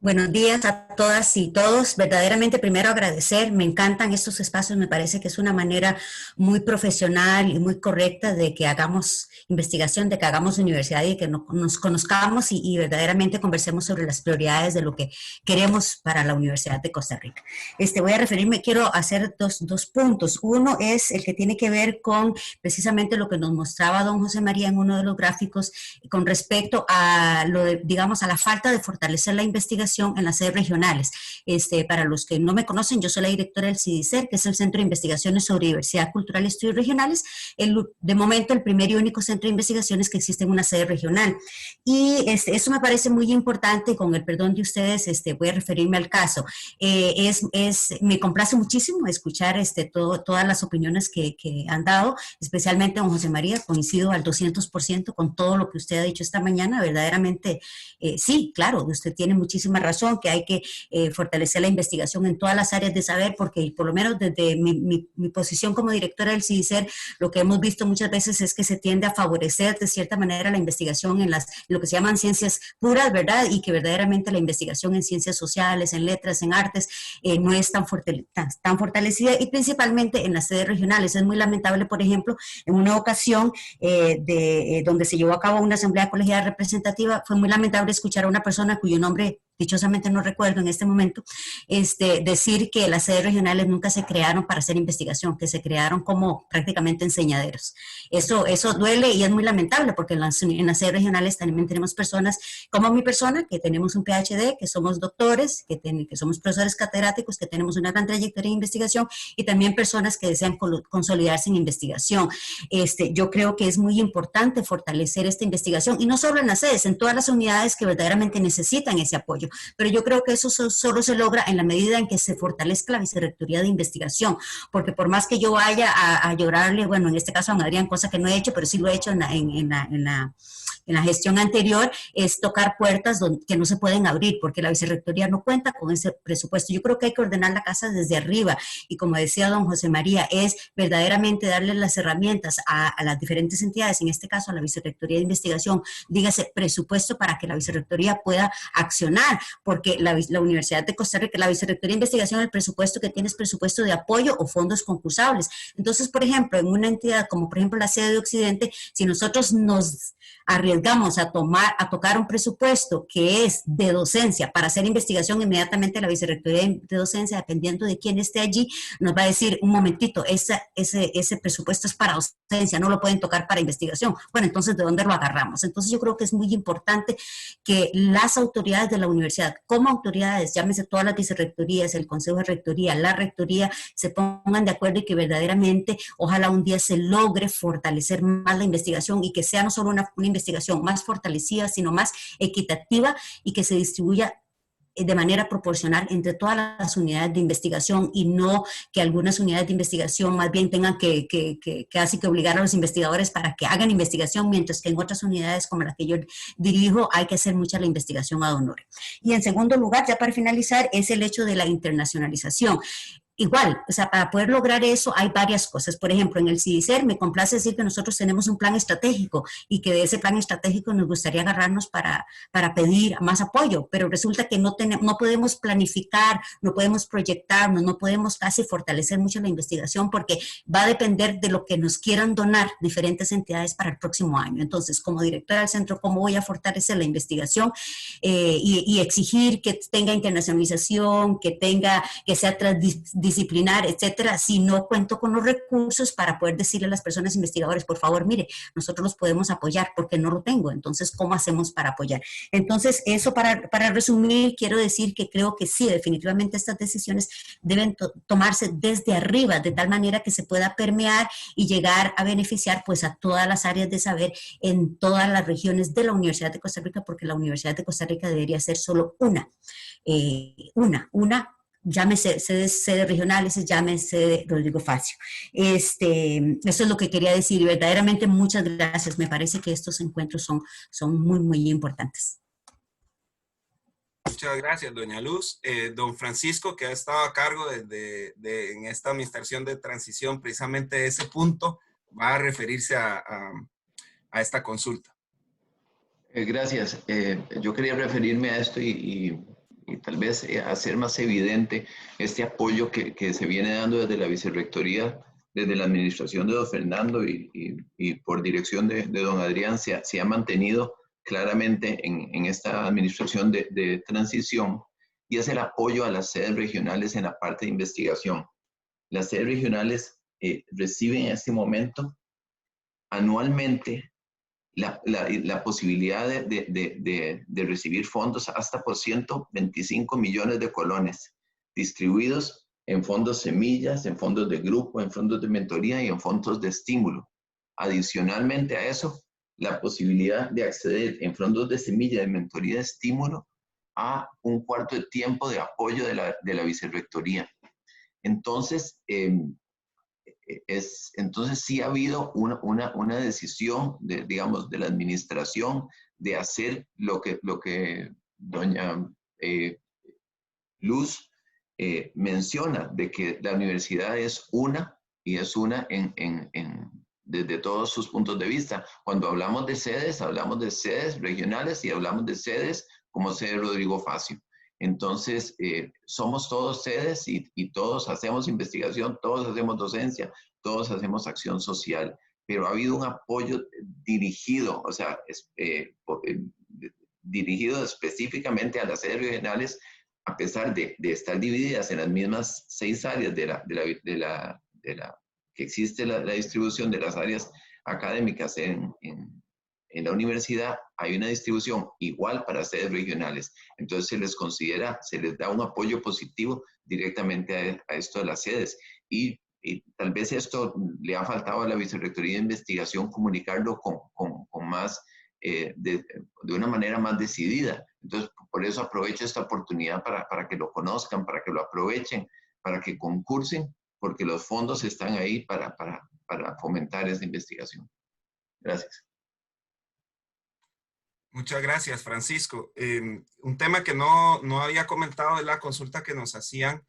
Buenos días a todas y todos. Verdaderamente, primero agradecer. Me encantan estos espacios. Me parece que es una manera muy profesional y muy correcta de que hagamos investigación, de que hagamos universidad y que nos conozcamos y verdaderamente conversemos sobre las prioridades de lo que queremos para la Universidad de Costa Rica. Voy a referirme, quiero hacer dos puntos. Uno es el que tiene que ver con precisamente lo que nos mostraba don José María en uno de los gráficos con respecto a lo de, digamos, a la falta de fortalecer la investigación en las sedes regionales. Para los que no me conocen, yo soy la directora del CIDICER, que es el Centro de Investigaciones sobre Diversidad Cultural y Estudios Regionales, de momento el primer y único centro de investigaciones que existe en una sede regional. Y eso me parece muy importante, con el perdón de ustedes, voy a referirme al caso. Me complace muchísimo escuchar todas las opiniones que han dado, especialmente don José María, coincido al 200% con todo lo que usted ha dicho esta mañana, verdaderamente, sí, claro, usted tiene muchísima razón, que hay que fortalecer la investigación en todas las áreas de saber, porque por lo menos desde mi posición como directora del CIDICER, lo que hemos visto muchas veces es que se tiende a favorecer de cierta manera la investigación en lo que se llaman ciencias puras, ¿verdad? Y que verdaderamente la investigación en ciencias sociales, en letras, en artes, no es tan fortalecida, y principalmente en las sedes regionales. Es muy lamentable, por ejemplo, en una ocasión donde se llevó a cabo una asamblea colegial representativa, fue muy lamentable escuchar a una persona cuyo nombre dichosamente no recuerdo en este momento, decir que las sedes regionales nunca se crearon para hacer investigación, que se crearon como prácticamente enseñaderos. Eso duele y es muy lamentable, porque en las sedes regionales también tenemos personas como mi persona, que tenemos un PhD, que somos doctores, que somos profesores catedráticos, que tenemos una gran trayectoria en investigación, y también personas que desean consolidarse en investigación. Yo creo que es muy importante fortalecer esta investigación, y no solo en las sedes, en todas las unidades que verdaderamente necesitan ese apoyo. Pero yo creo que eso solo se logra en la medida en que se fortalezca la Vicerrectoría de Investigación, porque por más que yo vaya a llorarle, bueno, en este caso a Adrián, cosa que no he hecho, pero sí lo he hecho en la gestión anterior, es tocar puertas que no se pueden abrir, porque la Vicerrectoría no cuenta con ese presupuesto. Yo creo que hay que ordenar la casa desde arriba, y como decía don José María, es verdaderamente darle las herramientas a las diferentes entidades, en este caso a la Vicerrectoría de Investigación, dígase presupuesto, para que la Vicerrectoría pueda accionar, porque la Universidad de Costa Rica, la Vicerrectoría de Investigación, el presupuesto que tiene es presupuesto de apoyo o fondos concursables. Entonces, por ejemplo, en una entidad como por ejemplo la sede de Occidente, si nosotros nos arriesgamos a tocar un presupuesto que es de docencia para hacer investigación, inmediatamente la Vicerrectoría de Docencia, dependiendo de quién esté allí, nos va a decir, un momentito, ese presupuesto es para docencia, no lo pueden tocar para investigación. Bueno, entonces, ¿de dónde lo agarramos? Entonces, yo creo que es muy importante que las autoridades de la universidad, como autoridades, llámese todas las vicerrectorías, el Consejo de Rectoría, la Rectoría, se pongan de acuerdo, y que verdaderamente, ojalá un día se logre fortalecer más la investigación, y que sea no solo una investigación más fortalecida, sino más equitativa, y que se distribuya de manera proporcional entre todas las unidades de investigación, y no que algunas unidades de investigación más bien tengan que casi que obligar a los investigadores para que hagan investigación, mientras que en otras unidades como la que yo dirijo hay que hacer mucha la investigación ad honorem. Y en segundo lugar, ya para finalizar, es el hecho de la internacionalización. Igual, o sea, para poder lograr eso hay varias cosas. Por ejemplo, en el CIDICER me complace decir que nosotros tenemos un plan estratégico, y que de ese plan estratégico nos gustaría agarrarnos para pedir más apoyo, pero resulta que no podemos planificar, no podemos proyectarnos, no podemos casi fortalecer mucho la investigación, porque va a depender de lo que nos quieran donar diferentes entidades para el próximo año. Entonces, como directora del centro, ¿cómo voy a fortalecer la investigación y exigir que tenga internacionalización, que sea transdisciplinar, etcétera, si no cuento con los recursos para poder decirle a las personas investigadores, por favor, mire, nosotros los podemos apoyar, porque no lo tengo? Entonces, ¿cómo hacemos para apoyar? Entonces, eso para resumir, quiero decir que creo que sí, definitivamente estas decisiones deben tomarse desde arriba, de tal manera que se pueda permear y llegar a beneficiar pues a todas las áreas de saber en todas las regiones de la Universidad de Costa Rica, porque la Universidad de Costa Rica debería ser solo una, llámese sedes regionales, llámese Rodrigo Facio. Eso es lo que quería decir, y verdaderamente muchas gracias. Me parece que estos encuentros son muy, muy importantes. Muchas gracias, doña Luz. Don Francisco, que ha estado a cargo en esta administración de transición, precisamente ese punto va a referirse a esta consulta. Gracias. Yo quería referirme a esto y tal vez hacer más evidente este apoyo que se viene dando desde la vicerrectoría, desde la administración de don Fernando y por dirección de don Adrián, se ha mantenido claramente en esta administración de transición, y es el apoyo a las sedes regionales en la parte de investigación. Las sedes regionales reciben en este momento anualmente la posibilidad de recibir fondos hasta por 125 millones de colones, distribuidos en fondos semillas, en fondos de grupo, en fondos de mentoría y en fondos de estímulo. Adicionalmente a eso, la posibilidad de acceder en fondos de semilla, de mentoría, de estímulo, a un cuarto de tiempo de apoyo de la vicerrectoría. Entonces, entonces sí ha habido una decisión digamos, de la administración de hacer lo que doña Luz menciona, de que la universidad es una, y es una desde todos sus puntos de vista. Cuando hablamos de sedes regionales y hablamos de sedes como sede Rodrigo Facio. Entonces, somos todos sedes y todos hacemos investigación, todos hacemos docencia, todos hacemos acción social, pero ha habido un apoyo dirigido, o sea, dirigido específicamente a las sedes regionales, a pesar de estar divididas en las mismas 6 áreas que existe la distribución de las áreas académicas en la universidad. Hay una distribución igual para sedes regionales. Entonces se les da un apoyo positivo directamente a esto de las sedes. Y tal vez esto le ha faltado a la Vicerrectoría de Investigación comunicarlo con más, de una manera más decidida. Entonces, por eso aprovecho esta oportunidad para que lo conozcan, para que lo aprovechen, para que concursen, porque los fondos están ahí para fomentar esa investigación. Gracias. Muchas gracias, Francisco. Un tema que no había comentado es la consulta que nos hacían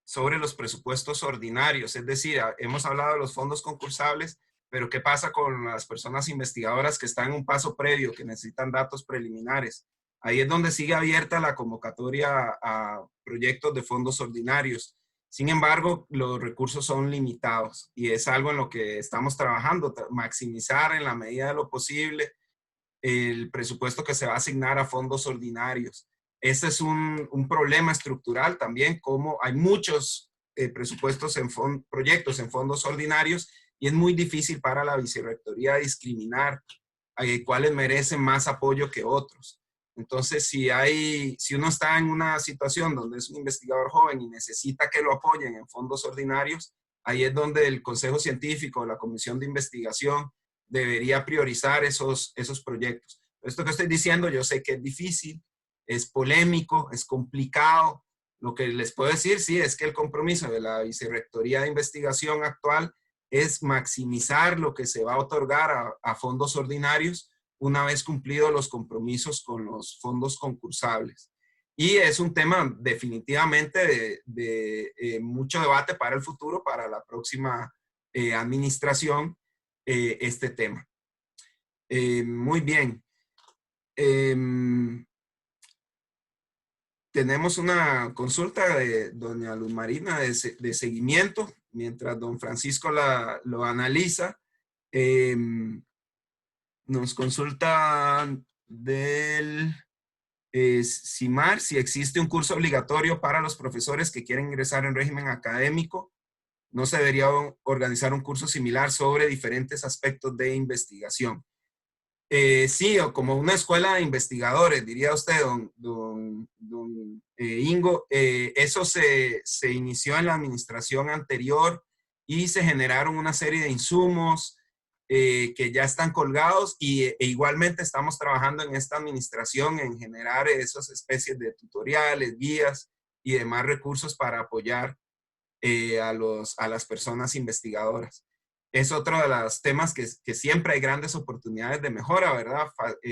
sobre los presupuestos ordinarios. Es decir, hemos hablado de los fondos concursables, pero ¿qué pasa con las personas investigadoras que están en un paso previo, que necesitan datos preliminares? Ahí es donde sigue abierta la convocatoria a proyectos de fondos ordinarios. Sin embargo, los recursos son limitados y es algo en lo que estamos trabajando, maximizar en la medida de lo posible el presupuesto que se va a asignar a fondos ordinarios. Este es un problema estructural también, como hay muchos presupuestos proyectos en fondos ordinarios, y es muy difícil para la vicerrectoría discriminar cuáles merecen más apoyo que otros. Entonces, si uno está en una situación donde es un investigador joven y necesita que lo apoyen en fondos ordinarios, ahí es donde el Consejo Científico, la Comisión de Investigación, debería priorizar esos proyectos. Esto que estoy diciendo, yo sé que es difícil, es polémico, es complicado. Lo que les puedo decir, sí, es que el compromiso de la Vicerrectoría de Investigación actual es maximizar lo que se va a otorgar a fondos ordinarios una vez cumplidos los compromisos con los fondos concursables. Y es un tema definitivamente de mucho debate para el futuro, para la próxima administración, este tema. Muy bien. Tenemos una consulta de doña Luz Marina de seguimiento, mientras don Francisco lo analiza. Nos consulta del CIMAR si existe un curso obligatorio para los profesores que quieren ingresar en régimen académico. ¿No se debería organizar un curso similar sobre diferentes aspectos de investigación? Sí, o como una escuela de investigadores, diría usted, don Ingo. Eso se inició en la administración anterior y se generaron una serie de insumos que ya están colgados, e igualmente estamos trabajando en esta administración en generar esas especies de tutoriales, guías y demás recursos para apoyar a las personas investigadoras. Es otro de los temas que siempre hay grandes oportunidades de mejora, ¿verdad?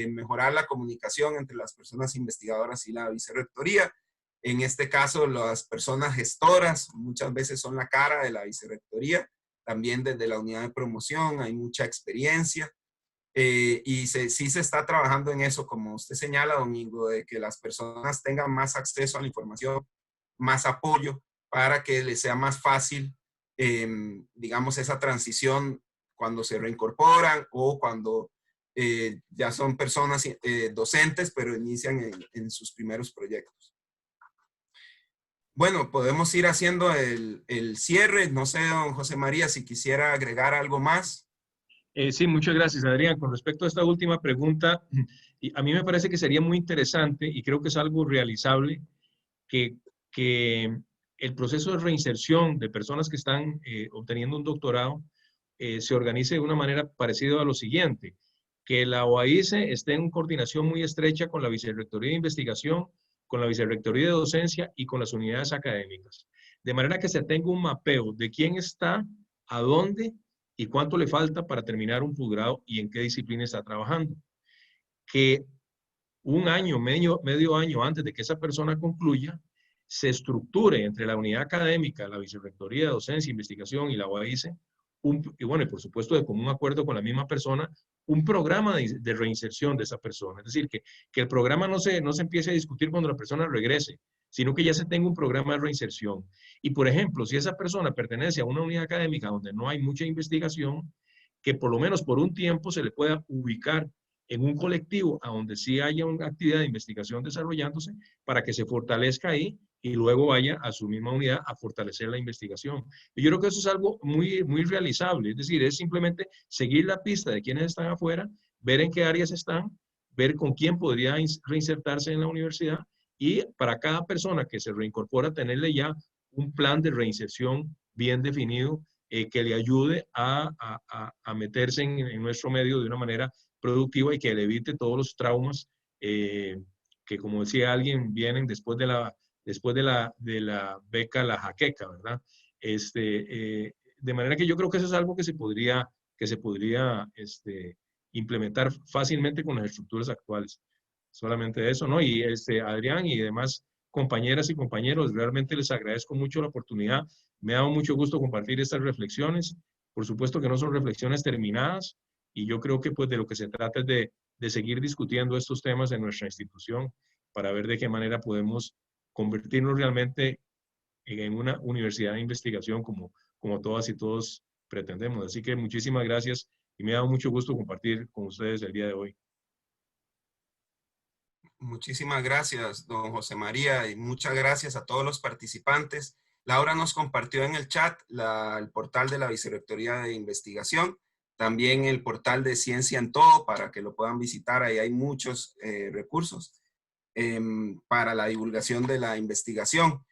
Mejorar la comunicación entre las personas investigadoras y la vicerrectoría. En este caso, las personas gestoras muchas veces son la cara de la vicerrectoría. También desde la unidad de promoción hay mucha experiencia. y sí se está trabajando en eso, como usted señala, Domingo, de que las personas tengan más acceso a la información, más apoyo, para que les sea más fácil, digamos, esa transición cuando se reincorporan o cuando ya son personas docentes, pero inician en sus primeros proyectos. Bueno, podemos ir haciendo el cierre. No sé, don José María, si quisiera agregar algo más. Sí, muchas gracias, Adrián. Con respecto a esta última pregunta, a mí me parece que sería muy interesante y creo que es algo realizable que el proceso de reinserción de personas que están obteniendo un doctorado se organice de una manera parecida a lo siguiente, que la OAICE esté en coordinación muy estrecha con la Vicerrectoría de Investigación, con la Vicerrectoría de Docencia y con las unidades académicas, de manera que se tenga un mapeo de quién está, a dónde y cuánto le falta para terminar un posgrado y en qué disciplina está trabajando. Que un año, medio año antes de que esa persona concluya, se estructure entre la unidad académica, la Vicerrectoría de Docencia, Investigación y la OAICE, y bueno, y por supuesto de común acuerdo con la misma persona, un programa de reinserción de esa persona. Es decir, que el programa no se empiece a discutir cuando la persona regrese, sino que ya se tenga un programa de reinserción. Y por ejemplo, si esa persona pertenece a una unidad académica donde no hay mucha investigación, que por lo menos por un tiempo se le pueda ubicar en un colectivo a donde sí haya una actividad de investigación desarrollándose para que se fortalezca ahí y luego vaya a su misma unidad a fortalecer la investigación. Y yo creo que eso es algo muy, muy realizable, es decir, es simplemente seguir la pista de quienes están afuera, ver en qué áreas están, ver con quién podría reinsertarse en la universidad y para cada persona que se reincorpora tenerle ya un plan de reinserción bien definido que le ayude a meterse en nuestro medio de una manera productiva y que le evite todos los traumas que, como decía alguien, vienen después de la beca, la jaqueca, ¿verdad? De manera que yo creo que eso es algo que se podría implementar fácilmente con las estructuras actuales. Solamente eso, ¿no? Y Adrián y demás compañeras y compañeros, realmente les agradezco mucho la oportunidad. Me ha dado mucho gusto compartir estas reflexiones. Por supuesto que no son reflexiones terminadas y yo creo que pues de lo que se trata es de seguir discutiendo estos temas en nuestra institución para ver de qué manera podemos convertirnos realmente en una universidad de investigación como todas y todos pretendemos. Así que muchísimas gracias y me ha dado mucho gusto compartir con ustedes el día de hoy. Muchísimas gracias, don José María, y muchas gracias a todos los participantes. Laura nos compartió en el chat el portal de la Vicerrectoría de Investigación, también el portal de Ciencia en Todo para que lo puedan visitar. Ahí hay muchos recursos para la divulgación de la investigación.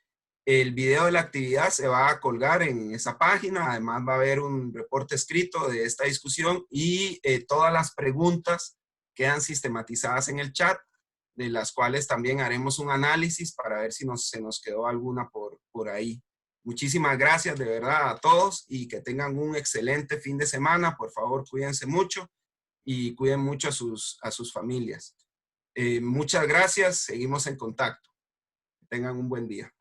El video de la actividad se va a colgar en esa página. Además va a haber un reporte escrito de esta discusión y todas las preguntas quedan sistematizadas en el chat, de las cuales también haremos un análisis para ver si se nos quedó alguna por ahí. Muchísimas gracias de verdad a todos y que tengan un excelente fin de semana. Por favor, cuídense mucho y cuiden mucho a sus familias. Muchas gracias. Seguimos en contacto. Que tengan un buen día.